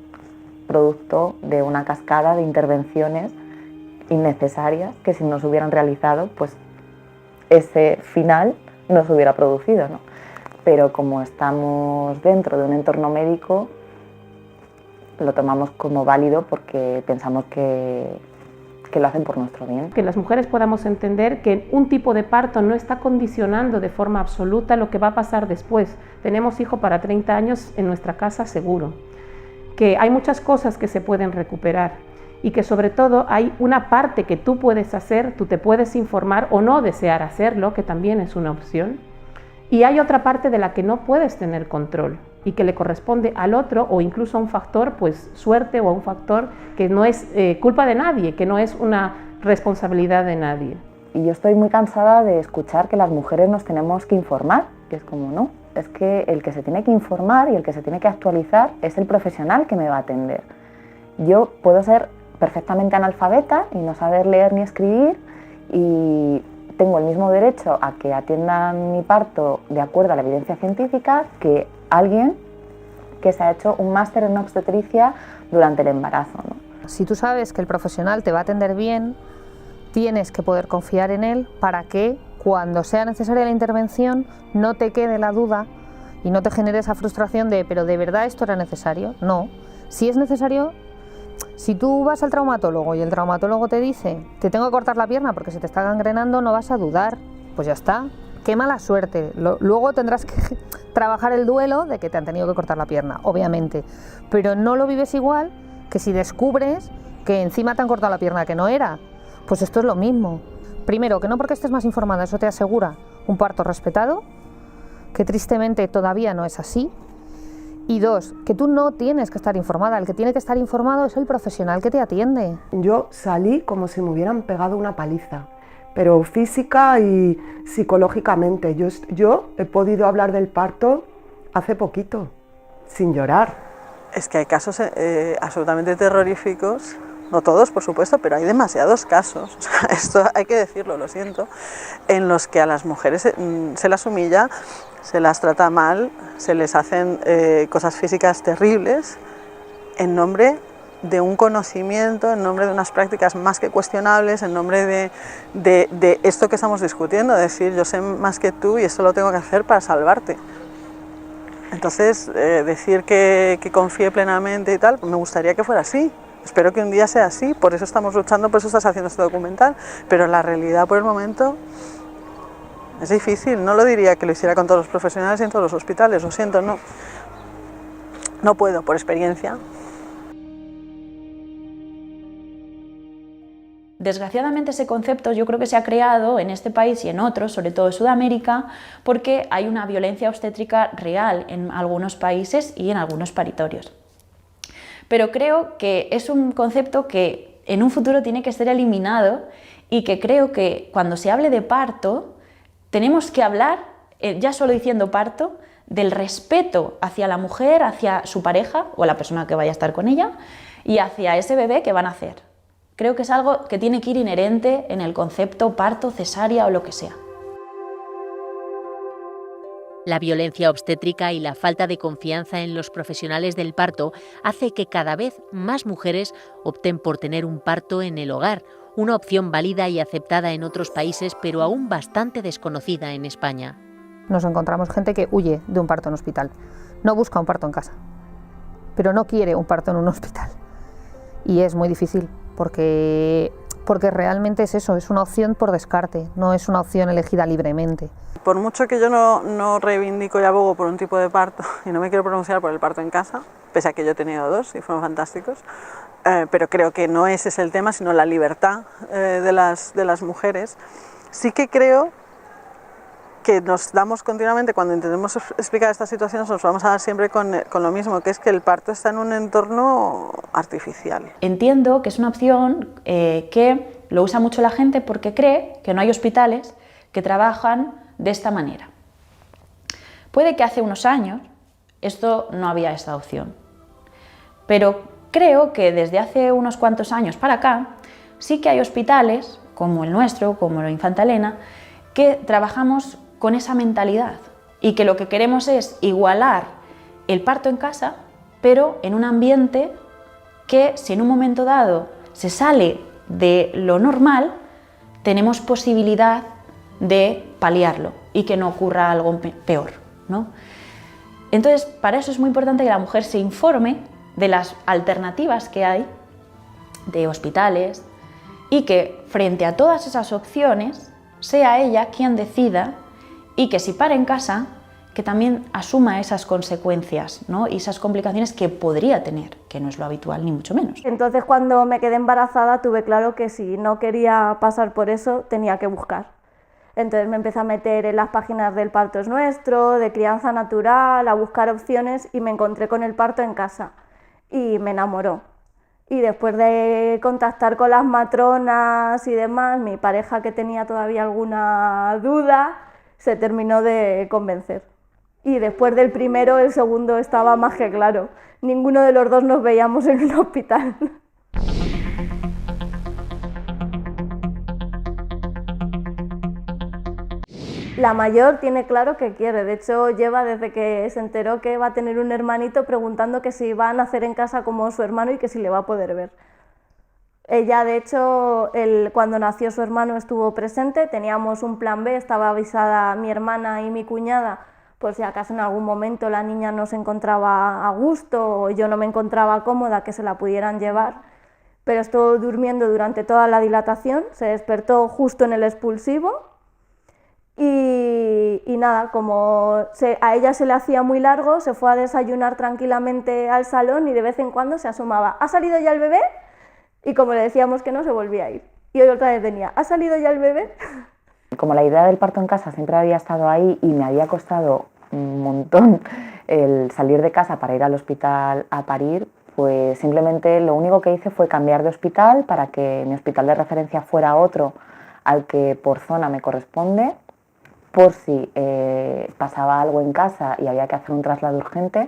producto de una cascada de intervenciones innecesarias que si no se hubieran realizado, pues ese final no se hubiera producido, ¿no? Pero como estamos dentro de un entorno médico, lo tomamos como válido porque pensamos que lo hacen por nuestro bien. Que las mujeres podamos entender que un tipo de parto no está condicionando de forma absoluta lo que va a pasar después. Tenemos hijo para 30 años en nuestra casa seguro, que hay muchas cosas que se pueden recuperar y que sobre todo hay una parte que tú puedes hacer, tú te puedes informar o no desear hacerlo, que también es una opción, y hay otra parte de la que no puedes tener control y que le corresponde al otro o incluso a un factor, pues suerte o a un factor que no es culpa de nadie, que no es una responsabilidad de nadie. Y yo estoy muy cansada de escuchar que las mujeres nos tenemos que informar, que es como, no, es que el que se tiene que informar y el que se tiene que actualizar es el profesional que me va a atender. Yo puedo ser perfectamente analfabeta y no saber leer ni escribir y tengo el mismo derecho a que atiendan mi parto de acuerdo a la evidencia científica que alguien que se ha hecho un máster en obstetricia durante el embarazo, ¿no? Si tú sabes que el profesional te va a atender bien, tienes que poder confiar en él para que cuando sea necesaria la intervención no te quede la duda y no te genere esa frustración de ¿pero de verdad esto era necesario? No. Si es necesario, si tú vas al traumatólogo y el traumatólogo te dice te tengo que cortar la pierna porque se te está gangrenando, no vas a dudar, pues ya está. Qué mala suerte. Luego tendrás que trabajar el duelo de que te han tenido que cortar la pierna, obviamente, pero no lo vives igual que si descubres que encima te han cortado la pierna que no era. Pues esto es lo mismo. Primero, que no porque estés más informada eso te asegura un parto respetado, que tristemente todavía no es así. Y dos, que tú no tienes que estar informada, el que tiene que estar informado es el profesional que te atiende. Yo salí como si me hubieran pegado una paliza, pero física y psicológicamente. Yo he podido hablar del parto hace poquito, sin llorar. Es que hay casos absolutamente terroríficos, no todos por supuesto, pero hay demasiados casos, esto hay que decirlo, lo siento, en los que a las mujeres se las humilla, se las trata mal, se les hacen cosas físicas terribles en nombre de un conocimiento, en nombre de unas prácticas más que cuestionables, en nombre de esto que estamos discutiendo, decir yo sé más que tú y esto lo tengo que hacer para salvarte. Entonces, decir que confíe plenamente y tal, me gustaría que fuera así. Espero que un día sea así, por eso estamos luchando, por eso estás haciendo este documental, pero la realidad por el momento es difícil. No lo diría que lo hiciera con todos los profesionales y en todos los hospitales, lo siento, no puedo, por experiencia. Desgraciadamente ese concepto yo creo que se ha creado en este país y en otros, sobre todo en Sudamérica, porque hay una violencia obstétrica real en algunos países y en algunos paritorios. Pero creo que es un concepto que en un futuro tiene que ser eliminado y que creo que cuando se hable de parto tenemos que hablar, ya solo diciendo parto, del respeto hacia la mujer, hacia su pareja o la persona que vaya a estar con ella y hacia ese bebé que van a hacer. Creo que es algo que tiene que ir inherente en el concepto parto, cesárea o lo que sea. La violencia obstétrica y la falta de confianza en los profesionales del parto hace que cada vez más mujeres opten por tener un parto en el hogar, una opción válida y aceptada en otros países, pero aún bastante desconocida en España. Nos encontramos gente que huye de un parto en hospital, no busca un parto en casa, pero no quiere un parto en un hospital. Y es muy difícil porque realmente es eso, es una opción por descarte, no es una opción elegida libremente. Por mucho que yo no reivindico y abogo por un tipo de parto y no me quiero pronunciar por el parto en casa, pese a que yo he tenido dos y fueron fantásticos, pero creo que no ese es el tema, sino la libertad de las mujeres. Sí que creo que nos damos continuamente, cuando intentemos explicar estas situaciones, nos vamos a dar siempre con lo mismo, que es que el parto está en un entorno artificial. Entiendo que es una opción que lo usa mucho la gente porque cree que no hay hospitales que trabajan de esta manera. Puede que hace unos años esto no había esta opción, pero creo que desde hace unos cuantos años para acá sí que hay hospitales, como el nuestro, como la Infanta Elena, que trabajamos con esa mentalidad y que lo que queremos es igualar el parto en casa, pero en un ambiente que si en un momento dado se sale de lo normal, tenemos posibilidad de paliarlo y que no ocurra algo peor, ¿no? Entonces, para eso es muy importante que la mujer se informe de las alternativas que hay de hospitales y que frente a todas esas opciones sea ella quien decida y que si para en casa, que también asuma esas consecuencias, ¿no? Y esas complicaciones que podría tener, que no es lo habitual ni mucho menos. Entonces cuando me quedé embarazada tuve claro que si no quería pasar por eso tenía que buscar. Entonces me empecé a meter en las páginas del Parto es Nuestro, de crianza natural, a buscar opciones y me encontré con el parto en casa y me enamoró. Y después de contactar con las matronas y demás, mi pareja, que tenía todavía alguna duda, se terminó de convencer. Y después del primero, el segundo estaba más que claro. Ninguno de los dos nos veíamos en un hospital. La mayor tiene claro que quiere, de hecho lleva desde que se enteró que va a tener un hermanito preguntando que si va a nacer en casa como su hermano y que si le va a poder ver. Ella, de hecho, cuando nació su hermano estuvo presente, teníamos un plan B, estaba avisada mi hermana y mi cuñada, por si acaso en algún momento la niña no se encontraba a gusto o yo no me encontraba cómoda, que se la pudieran llevar, pero estuvo durmiendo durante toda la dilatación, se despertó justo en el expulsivo. Y nada, como a ella se le hacía muy largo, se fue a desayunar tranquilamente al salón y de vez en cuando se asomaba, ¿ha salido ya el bebé? Y como le decíamos que no, se volvía a ir. Y hoy otra vez venía, ¿ha salido ya el bebé? Como la idea del parto en casa siempre había estado ahí y me había costado un montón el salir de casa para ir al hospital a parir, pues simplemente lo único que hice fue cambiar de hospital para que mi hospital de referencia fuera otro al que por zona me corresponde, por si pasaba algo en casa y había que hacer un traslado urgente,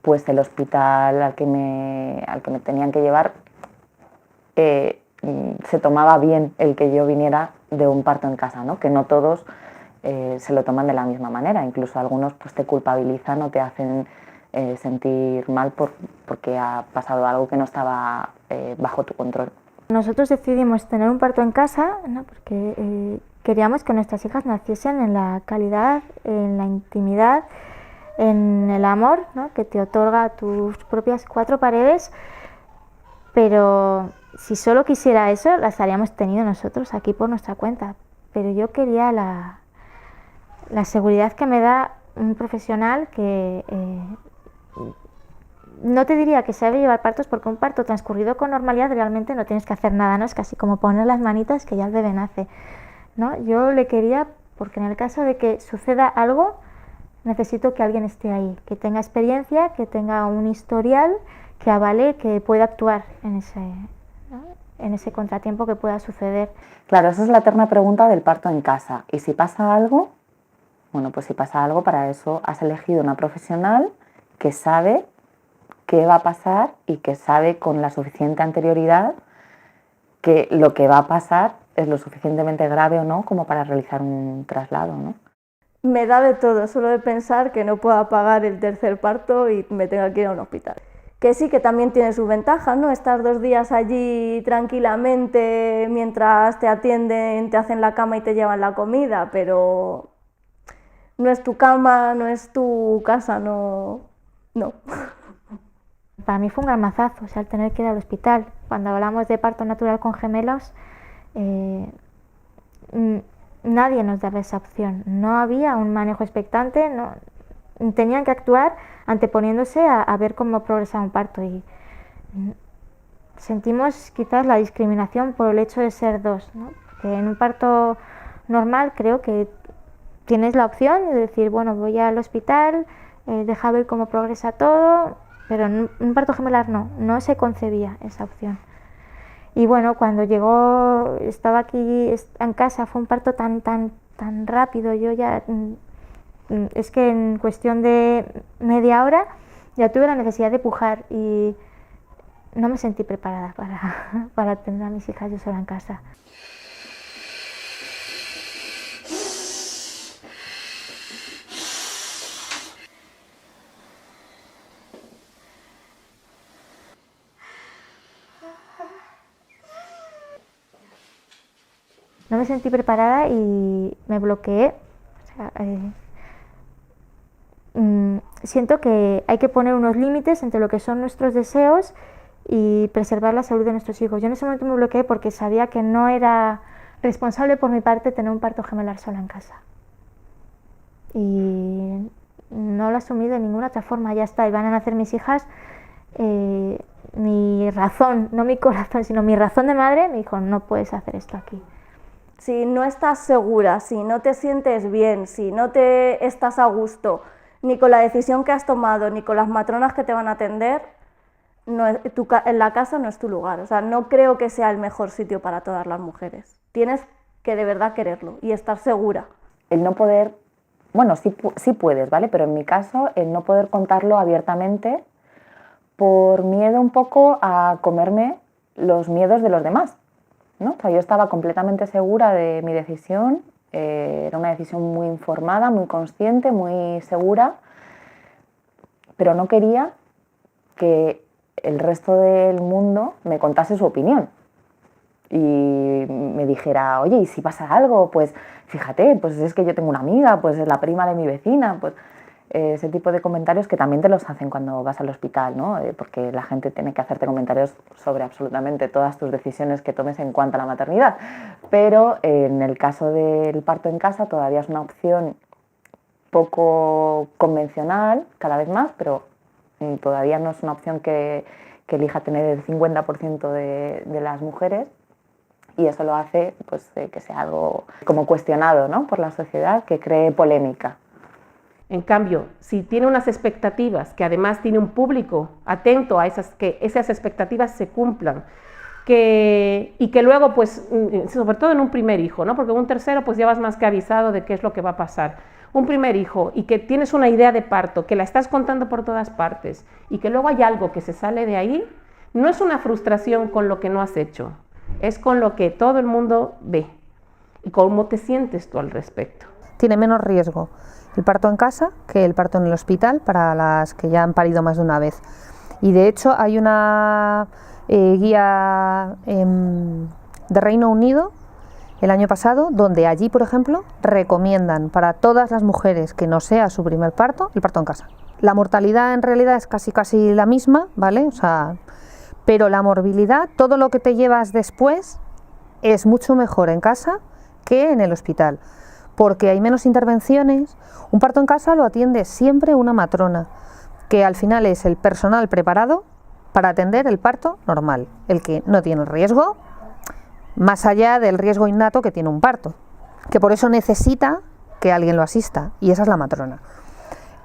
pues el hospital al que me tenían que llevar se tomaba bien el que yo viniera de un parto en casa, ¿no? Que no todos se lo toman de la misma manera, incluso algunos pues te culpabilizan o te hacen sentir mal porque ha pasado algo que no estaba bajo tu control. Nosotros decidimos tener un parto en casa, ¿no? Porque queríamos que nuestras hijas naciesen en la calidad, en la intimidad, en el amor, ¿no? Que te otorga tus propias cuatro paredes, pero si solo quisiera eso, las habríamos tenido nosotros aquí por nuestra cuenta. Pero yo quería la seguridad que me da un profesional que no te diría que sabe llevar partos, porque un parto transcurrido con normalidad realmente no tienes que hacer nada, ¿no? Es casi como poner las manitas que ya el bebé nace, ¿no? Yo le quería porque en el caso de que suceda algo, necesito que alguien esté ahí, que tenga experiencia, que tenga un historial, que avale, que pueda actuar en ese contratiempo que pueda suceder. Claro, esa es la eterna pregunta del parto en casa. ¿Y si pasa algo? Bueno, pues si pasa algo, para eso has elegido una profesional que sabe qué va a pasar y que sabe con la suficiente anterioridad que lo que va a pasar es lo suficientemente grave o no como para realizar un traslado, ¿no? Me da de todo, solo de pensar que no pueda pagar el tercer parto y me tenga que ir a un hospital. Que sí, que también tiene sus ventajas, ¿no? Estar 2 días allí tranquilamente mientras te atienden, te hacen la cama y te llevan la comida, pero no es tu cama, no es tu casa, no. Para mí fue un gran mazazo, o sea, el tener que ir al hospital. Cuando hablamos de parto natural con gemelos, nadie nos daba esa opción. No había un manejo expectante, no, tenían que actuar anteponiéndose a ver cómo progresaba un parto. Y sentimos quizás la discriminación por el hecho de ser 2, ¿no? Que en un parto normal creo que tienes la opción de decir, bueno, voy al hospital, deja ver cómo progresa todo, pero en un parto gemelar no se concebía esa opción. Y bueno, cuando llegó, estaba aquí en casa, fue un parto tan rápido, yo ya, es que en cuestión de media hora ya tuve la necesidad de pujar y no me sentí preparada para tener a mis hijas yo sola en casa. No me sentí preparada y me bloqueé. O sea, siento que hay que poner unos límites entre lo que son nuestros deseos y preservar la salud de nuestros hijos. Yo en ese momento me bloqueé porque sabía que no era responsable por mi parte tener un parto gemelar sola en casa. Y no lo asumí de ninguna otra forma, ya está, y van a nacer mis hijas. Mi razón, no mi corazón, sino mi razón de madre me dijo, no puedes hacer esto aquí. Si no estás segura, si no te sientes bien, si no te estás a gusto, ni con la decisión que has tomado, ni con las matronas que te van a atender, en la casa no es tu lugar. O sea, no creo que sea el mejor sitio para todas las mujeres. Tienes que de verdad quererlo y estar segura. El no poder bueno, sí puedes, ¿vale? Pero en mi caso, el no poder contarlo abiertamente por miedo un poco a comerme los miedos de los demás, ¿no? O sea, yo estaba completamente segura de mi decisión, era una decisión muy informada, muy consciente, muy segura, pero no quería que el resto del mundo me contase su opinión y me dijera, oye, ¿y si pasa algo? Pues fíjate, pues es que yo tengo una amiga, pues es la prima de mi vecina, pues ese tipo de comentarios que también te los hacen cuando vas al hospital, ¿no? Porque la gente tiene que hacerte comentarios sobre absolutamente todas tus decisiones que tomes en cuanto a la maternidad, pero en el caso del parto en casa todavía es una opción poco convencional, cada vez más, pero todavía no es una opción que elija tener el 50% de las mujeres, y eso lo hace pues, que sea algo como cuestionado, ¿no? Por la sociedad, que cree polémica. En cambio, si tiene unas expectativas, que además tiene un público atento a que esas expectativas se cumplan, y que luego, pues, sobre todo en un primer hijo, ¿no? Porque en un tercero pues ya vas más que avisado de qué es lo que va a pasar. Un primer hijo y que tienes una idea de parto, que la estás contando por todas partes y que luego hay algo que se sale de ahí, no es una frustración con lo que no has hecho, es con lo que todo el mundo ve y cómo te sientes tú al respecto. Tiene menos riesgo el parto en casa que el parto en el hospital para las que ya han parido más de una vez. Y de hecho hay una guía de Reino Unido el año pasado, donde allí, por ejemplo, recomiendan para todas las mujeres que no sea su primer parto, el parto en casa. La mortalidad en realidad es casi la misma, ¿vale? O sea, pero la morbilidad, todo lo que te llevas después, es mucho mejor en casa que en el hospital, porque hay menos intervenciones. Un parto en casa lo atiende siempre una matrona, que al final es el personal preparado para atender el parto normal, el que no tiene riesgo, más allá del riesgo innato que tiene un parto, que por eso necesita que alguien lo asista, y esa es la matrona.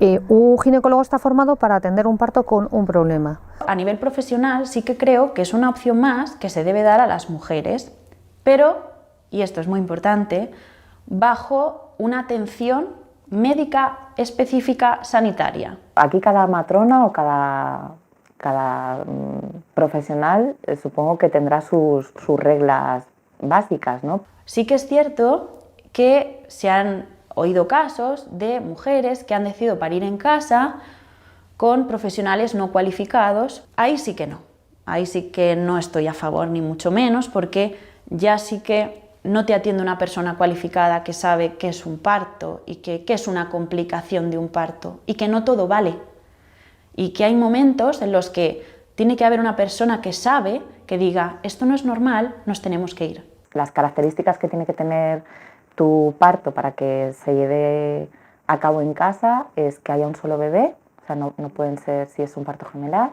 Un ginecólogo está formado para atender un parto con un problema. A nivel profesional sí que creo que es una opción más que se debe dar a las mujeres, pero, y esto es muy importante, bajo una atención médica específica sanitaria. Aquí cada matrona o cada profesional supongo que tendrá sus reglas básicas, ¿no? Sí que es cierto que se han oído casos de mujeres que han decidido parir en casa con profesionales no cualificados. Ahí sí que no. Ahí sí que no estoy a favor, ni mucho menos, porque ya sí que no te atiende una persona cualificada que sabe qué es un parto y qué es una complicación de un parto y que no todo vale. Y que hay momentos en los que tiene que haber una persona que sabe, que diga, esto no es normal, nos tenemos que ir. Las características que tiene que tener tu parto para que se lleve a cabo en casa es que haya un solo bebé, o sea, no pueden ser si es un parto gemelar,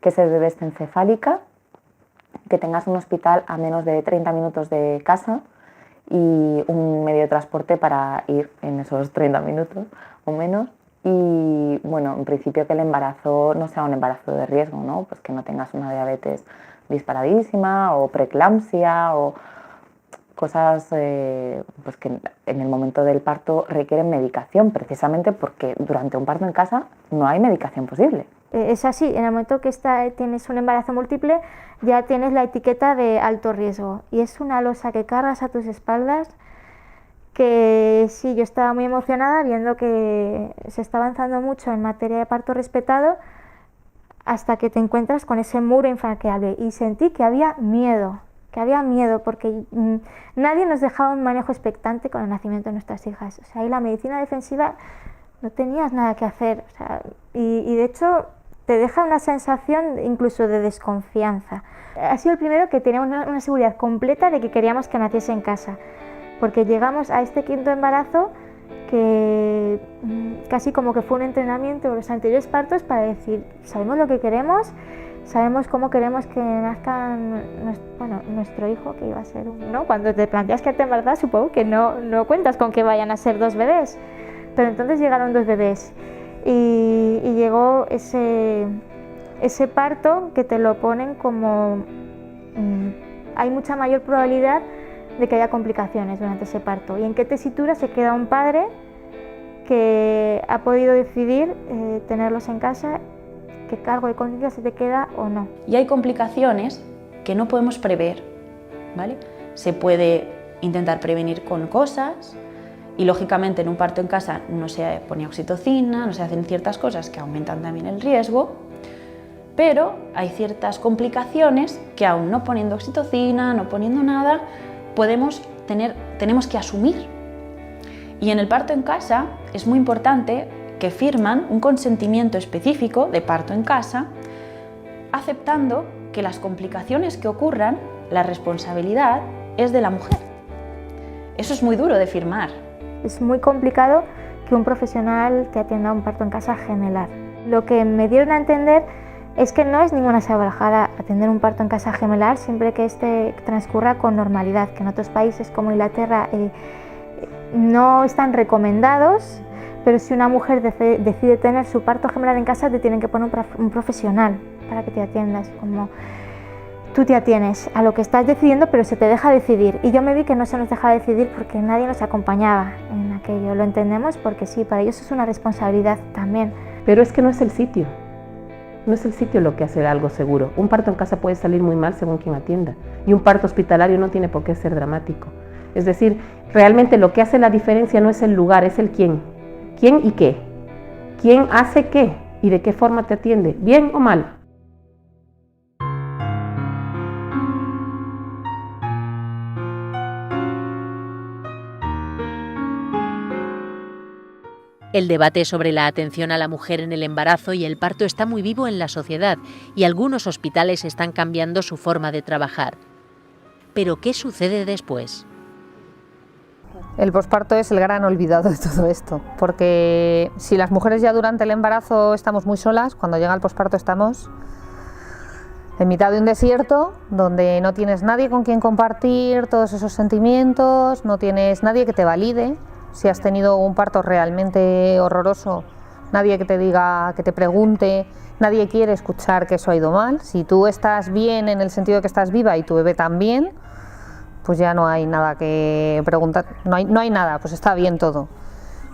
que ese bebé esté encefálica, que tengas un hospital a menos de 30 minutos de casa y un medio de transporte para ir en esos 30 minutos o menos. Y bueno, en principio que el embarazo no sea un embarazo de riesgo, ¿no? Pues que no tengas una diabetes disparadísima o preeclampsia o cosas pues que en el momento del parto requieren medicación, precisamente porque durante un parto en casa no hay medicación posible. Es así, en el momento que tienes un embarazo múltiple ya tienes la etiqueta de alto riesgo y es una losa que cargas a tus espaldas que sí, yo estaba muy emocionada viendo que se está avanzando mucho en materia de parto respetado hasta que te encuentras con ese muro infranqueable y sentí que había miedo porque nadie nos dejaba un manejo expectante con el nacimiento de nuestras hijas. O sea, ahí la medicina defensiva no tenías nada que hacer, o sea, y de hecho te deja una sensación incluso de desconfianza. Ha sido el primero que tenía una seguridad completa de que queríamos que naciese en casa, porque llegamos a este quinto embarazo que casi como que fue un entrenamiento de los anteriores partos para decir, sabemos lo que queremos, sabemos cómo queremos que nazca nuestro hijo, que iba a ser ¿no? Cuando te planteas que te embarazas, supongo que no cuentas con que vayan a ser 2 bebés, pero entonces llegaron 2 bebés y llegó ese parto que te lo ponen como hay mucha mayor probabilidad de que haya complicaciones durante ese parto. ¿Y en qué tesitura se queda un padre que ha podido decidir tenerlos en casa, qué cargo de conciencia se te queda o no. Y hay complicaciones que no podemos prever, ¿vale? Se puede intentar prevenir con cosas y lógicamente en un parto en casa no se pone oxitocina, no se hacen ciertas cosas que aumentan también el riesgo, pero hay ciertas complicaciones que aún no poniendo oxitocina, no poniendo nada, tenemos que asumir. Y en el parto en casa es muy importante que firman un consentimiento específico de parto en casa, aceptando que las complicaciones que ocurran, la responsabilidad es de la mujer. Eso es muy duro de firmar. Es muy complicado que un profesional te atienda un parto en casa gemelar. Lo que me dieron a entender es que no es ninguna salvajada atender un parto en casa gemelar siempre que este transcurra con normalidad, que en otros países como Inglaterra no están recomendados, pero si una mujer decide tener su parto gemelar en casa, te tienen que poner un profesional para que te atiendas, como tú te atienes a lo que estás decidiendo, pero se te deja decidir. Y yo me vi que no se nos deja decidir porque nadie nos acompañaba en aquello. Lo entendemos porque sí, para ellos es una responsabilidad también. Pero es que no es el sitio. No es el sitio lo que hace algo seguro. Un parto en casa puede salir muy mal según quien atienda. Y un parto hospitalario no tiene por qué ser dramático. Es decir, realmente lo que hace la diferencia no es el lugar, es el quién. ¿Quién y qué? ¿Quién hace qué? ¿Y de qué forma te atiende? ¿Bien o mal? El debate sobre la atención a la mujer en el embarazo y el parto está muy vivo en la sociedad y algunos hospitales están cambiando su forma de trabajar. Pero, ¿qué sucede después? El posparto es el gran olvidado de todo esto, porque si las mujeres ya durante el embarazo estamos muy solas, cuando llega el posparto estamos en mitad de un desierto donde no tienes nadie con quien compartir todos esos sentimientos, no tienes nadie que te valide. Si has tenido un parto realmente horroroso, nadie que te diga, que te pregunte, nadie quiere escuchar que eso ha ido mal. Si tú estás bien en el sentido de que estás viva y tu bebé también, pues ya no hay nada que preguntar, no hay nada, pues está bien todo.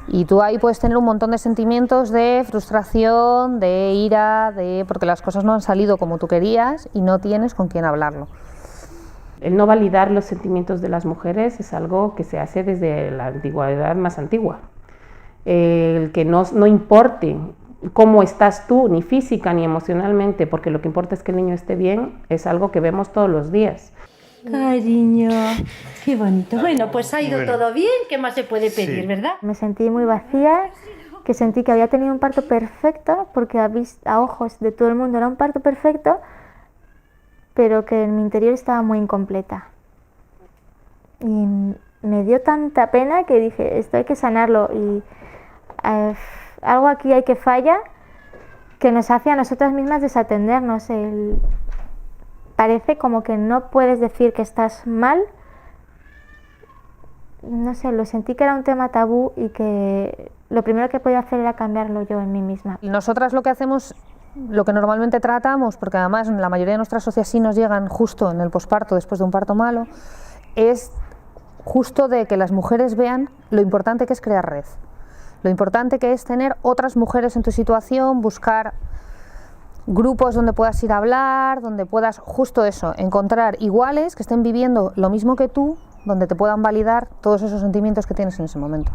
Y tú ahí puedes tener un montón de sentimientos de frustración, de ira, porque las cosas no han salido como tú querías y no tienes con quién hablarlo. El no validar los sentimientos de las mujeres es algo que se hace desde la antigüedad más antigua. El que no importe cómo estás tú, ni física ni emocionalmente, porque lo que importa es que el niño esté bien, es algo que vemos todos los días. Cariño, qué bonito. Bueno, pues ha ido todo bien, ¿qué más se puede pedir, verdad? Me sentí muy vacía, que sentí que había tenido un parto perfecto, porque a ojos de todo el mundo era un parto perfecto, pero que en mi interior estaba muy incompleta. Y me dio tanta pena que dije, esto hay que sanarlo y algo aquí hay que fallar que nos hace a nosotras mismas desatendernos. Parece como que no puedes decir que estás mal. No sé, lo sentí que era un tema tabú y que lo primero que podía hacer era cambiarlo yo en mí misma. Nosotras lo que hacemos, lo que normalmente tratamos, porque además la mayoría de nuestras socias sí nos llegan justo en el posparto, después de un parto malo, es justo de que las mujeres vean lo importante que es crear red, lo importante que es tener otras mujeres en tu situación, buscar grupos donde puedas ir a hablar, donde puedas justo eso, encontrar iguales que estén viviendo lo mismo que tú, donde te puedan validar todos esos sentimientos que tienes en ese momento.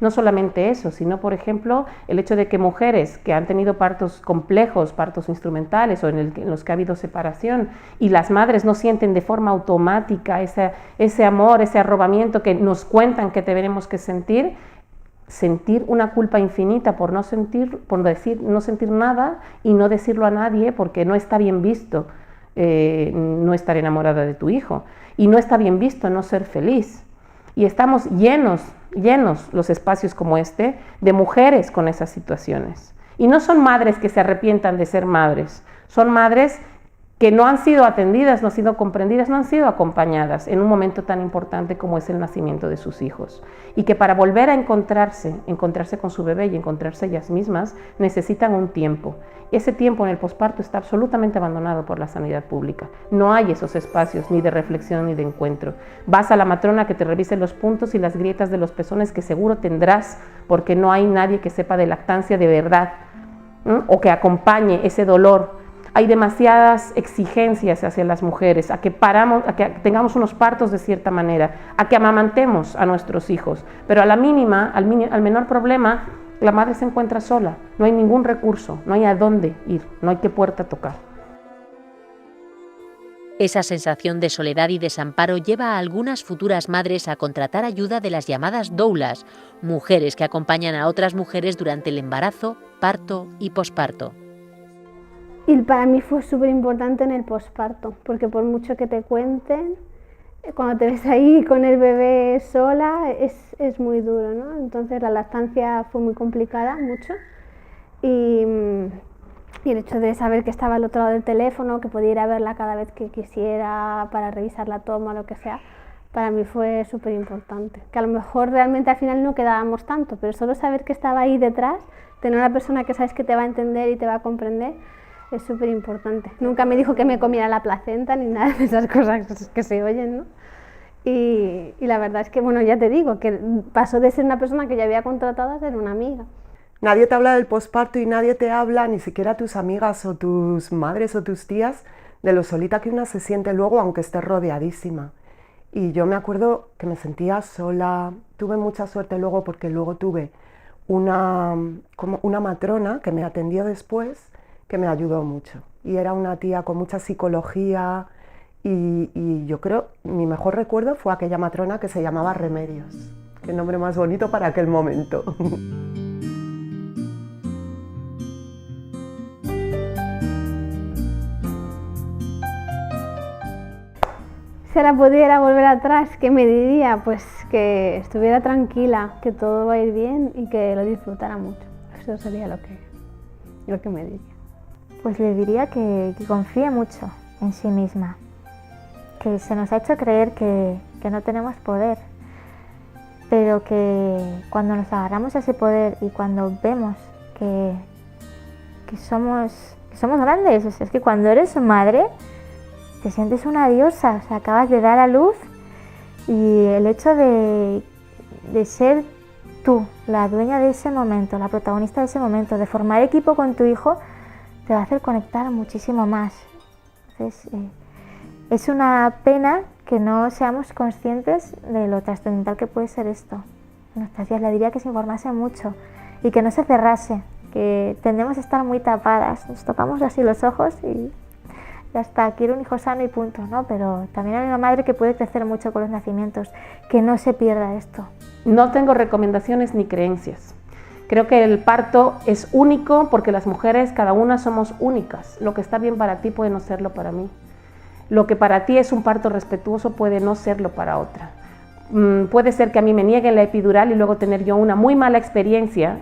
No solamente eso, sino, por ejemplo, el hecho de que mujeres que han tenido partos complejos, partos instrumentales o en los que ha habido separación, y las madres no sienten de forma automática ese amor, ese arrobamiento que nos cuentan que tenemos que sentir una culpa infinita por no sentir nada y no decirlo a nadie porque no está bien visto no estar enamorada de tu hijo y no está bien visto no ser feliz. Y estamos llenos los espacios como este de mujeres con esas situaciones. Y no son madres que se arrepientan de ser madres, son madres que no han sido atendidas, no han sido comprendidas, no han sido acompañadas en un momento tan importante como es el nacimiento de sus hijos. Y que para volver a encontrarse con su bebé y encontrarse ellas mismas, necesitan un tiempo. Ese tiempo en el posparto está absolutamente abandonado por la sanidad pública. No hay esos espacios ni de reflexión ni de encuentro. Vas a la matrona que te revise los puntos y las grietas de los pezones que seguro tendrás, porque no hay nadie que sepa de lactancia de verdad, ¿no? O que acompañe ese dolor. Hay demasiadas exigencias hacia las mujeres, a que tengamos unos partos de cierta manera, a que amamantemos a nuestros hijos, pero a la mínima, al menor problema, la madre se encuentra sola, no hay ningún recurso, no hay a dónde ir, no hay qué puerta tocar. Esa sensación de soledad y desamparo lleva a algunas futuras madres a contratar ayuda de las llamadas doulas, mujeres que acompañan a otras mujeres durante el embarazo, parto y posparto. Y para mí fue súper importante en el posparto, porque por mucho que te cuenten, cuando te ves ahí con el bebé sola es muy duro, ¿no? Entonces la lactancia fue muy complicada, mucho, y el hecho de saber que estaba al otro lado del teléfono, que podía ir a verla cada vez que quisiera para revisar la toma, lo que sea, para mí fue súper importante. Que a lo mejor realmente al final no quedábamos tanto, pero solo saber que estaba ahí detrás, tener una persona que sabes que te va a entender y te va a comprender, es súper importante. Nunca me dijo que me comiera la placenta ni nada de esas cosas que se oyen, ¿no? Y la verdad es que, bueno, ya te digo, que pasó de ser una persona que ya había contratado a ser una amiga. Nadie te habla del posparto y nadie te habla, ni siquiera tus amigas o tus madres o tus tías, de lo solita que una se siente luego, aunque esté rodeadísima. Y yo me acuerdo que me sentía sola, tuve mucha suerte luego porque luego tuve una matrona que me atendió después, que me ayudó mucho, y era una tía con mucha psicología y yo creo, mi mejor recuerdo fue aquella matrona que se llamaba Remedios, qué nombre más bonito para aquel momento. Si ahora pudiera volver atrás, ¿qué me diría? Pues que estuviera tranquila, que todo va a ir bien y que lo disfrutara mucho. Eso sería lo que me diría. Pues le diría que confíe mucho en sí misma, que se nos ha hecho creer que no tenemos poder, pero que cuando nos agarramos a ese poder y cuando vemos que somos grandes, es que cuando eres madre te sientes una diosa, o sea, acabas de dar a luz y el hecho de ser tú la dueña de ese momento, la protagonista de ese momento, de formar equipo con tu hijo, te va a hacer conectar muchísimo más. Entonces, es una pena que no seamos conscientes de lo trascendental que puede ser esto. Nuestras días le diría que se informase mucho y que no se cerrase, que tendemos a estar muy tapadas, nos tocamos así los ojos y ya está, quiero un hijo sano y punto, ¿no? Pero también hay una madre que puede crecer mucho con los nacimientos, que no se pierda esto. No tengo recomendaciones ni creencias. Creo que el parto es único porque las mujeres, cada una somos únicas. Lo que está bien para ti puede no serlo para mí. Lo que para ti es un parto respetuoso puede no serlo para otra. Puede ser que a mí me nieguen la epidural y luego tener yo una muy mala experiencia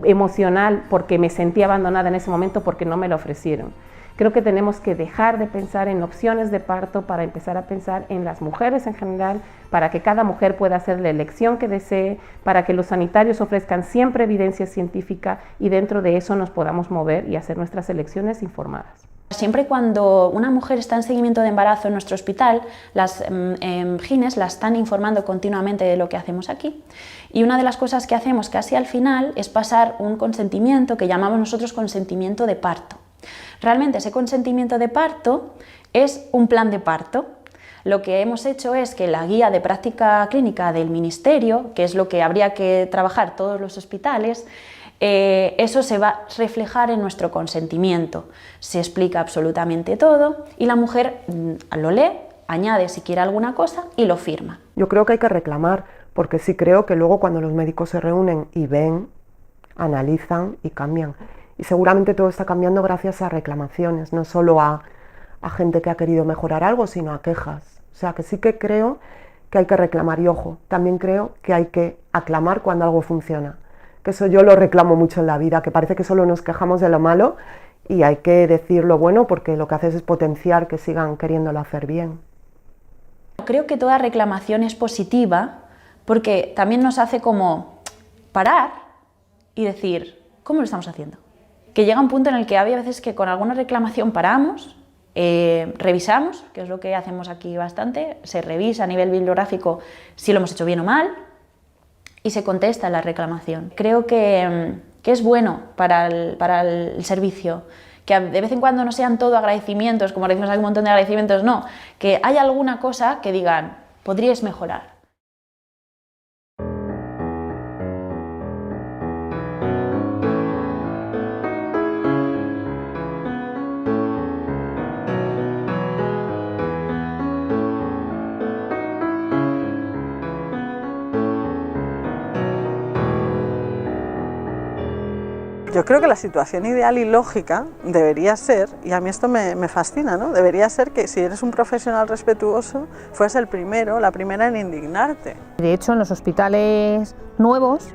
emocional porque me sentí abandonada en ese momento porque no me lo ofrecieron. Creo que tenemos que dejar de pensar en opciones de parto para empezar a pensar en las mujeres en general, para que cada mujer pueda hacer la elección que desee, para que los sanitarios ofrezcan siempre evidencia científica y dentro de eso nos podamos mover y hacer nuestras elecciones informadas. Siempre cuando una mujer está en seguimiento de embarazo en nuestro hospital, las gines la están informando continuamente de lo que hacemos aquí. Y una de las cosas que hacemos casi al final es pasar un consentimiento que llamamos nosotros consentimiento de parto. Realmente ese consentimiento de parto es un plan de parto. Lo que hemos hecho es que la guía de práctica clínica del Ministerio, que es lo que habría que trabajar todos los hospitales, eso se va a reflejar en nuestro consentimiento. Se explica absolutamente todo y la mujer lo lee, añade si quiere alguna cosa y lo firma. Yo creo que hay que reclamar, porque sí creo que luego cuando los médicos se reúnen y ven, analizan y cambian. Y seguramente todo está cambiando gracias a reclamaciones, no solo a gente que ha querido mejorar algo, sino a quejas. O sea que sí que creo que hay que reclamar y ojo, también creo que hay que aclamar cuando algo funciona. Que eso yo lo reclamo mucho en la vida, que parece que solo nos quejamos de lo malo y hay que decir lo bueno porque lo que haces es potenciar que sigan queriéndolo hacer bien. Creo que toda reclamación es positiva porque también nos hace como parar y decir, ¿cómo lo estamos haciendo? Que llega un punto en el que había veces que con alguna reclamación paramos, revisamos, que es lo que hacemos aquí bastante, se revisa a nivel bibliográfico si lo hemos hecho bien o mal y se contesta la reclamación. Creo que es bueno para el servicio, que de vez en cuando no sean todo agradecimientos, como decimos, hay un montón de agradecimientos, no, que haya alguna cosa que digan, podríais mejorar. Yo creo que la situación ideal y lógica debería ser, y a mí esto me fascina, ¿no? Debería ser que si eres un profesional respetuoso, fueras el primero, la primera en indignarte. De hecho, en los hospitales nuevos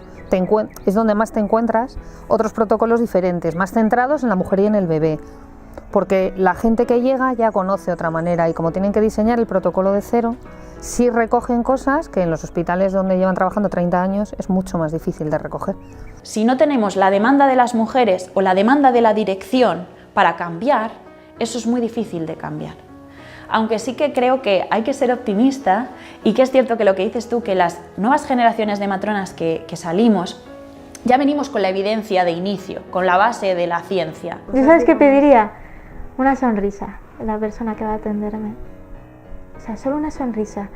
es donde más te encuentras otros protocolos diferentes, más centrados en la mujer y en el bebé, porque la gente que llega ya conoce otra manera y como tienen que diseñar el protocolo de cero, sí recogen cosas que en los hospitales donde llevan trabajando 30 años es mucho más difícil de recoger. Si no tenemos la demanda de las mujeres o la demanda de la dirección para cambiar, eso es muy difícil de cambiar. Aunque sí que creo que hay que ser optimista y que es cierto que lo que dices tú, que las nuevas generaciones de matronas que salimos, ya venimos con la evidencia de inicio, con la base de la ciencia. ¿Yo sabes qué pediría? Una sonrisa de la persona que va a atenderme. O sea, solo una sonrisa,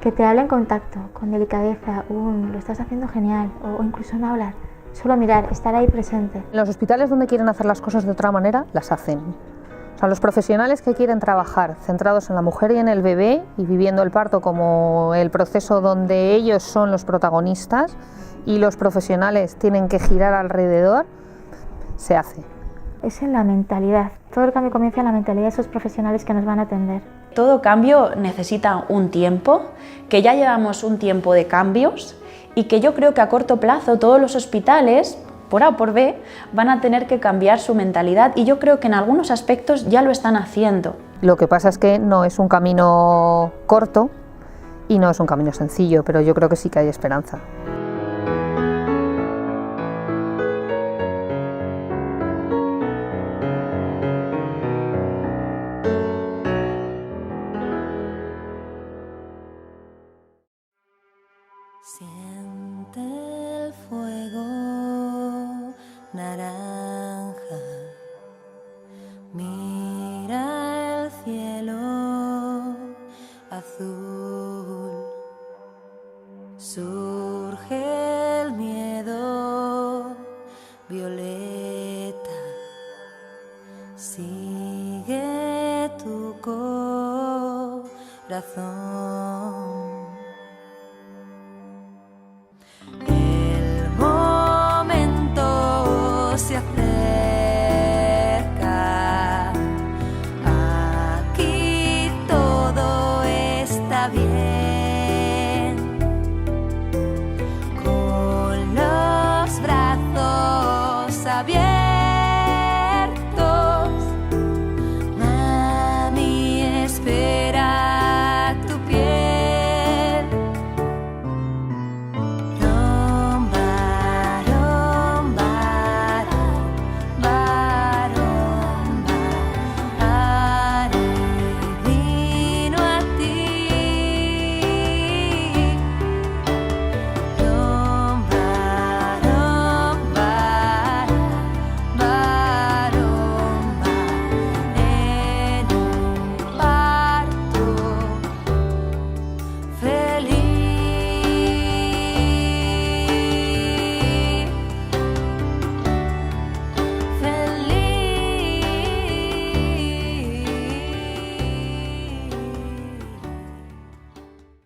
que te hable en contacto, con delicadeza, lo estás haciendo genial, o incluso no hablar, solo mirar, estar ahí presente. En los hospitales donde quieren hacer las cosas de otra manera, las hacen. O sea, los profesionales que quieren trabajar centrados en la mujer y en el bebé y viviendo el parto como el proceso donde ellos son los protagonistas y los profesionales tienen que girar alrededor, se hace. Es en la mentalidad, todo el cambio comienza en la mentalidad de esos profesionales que nos van a atender. Todo cambio necesita un tiempo, que ya llevamos un tiempo de cambios y que yo creo que a corto plazo todos los hospitales, por A o por B, van a tener que cambiar su mentalidad y yo creo que en algunos aspectos ya lo están haciendo. Lo que pasa es que no es un camino corto y no es un camino sencillo, pero yo creo que sí que hay esperanza. Siente el fuego naranja, mira el cielo azul, surge el miedo violeta, sigue tu corazón.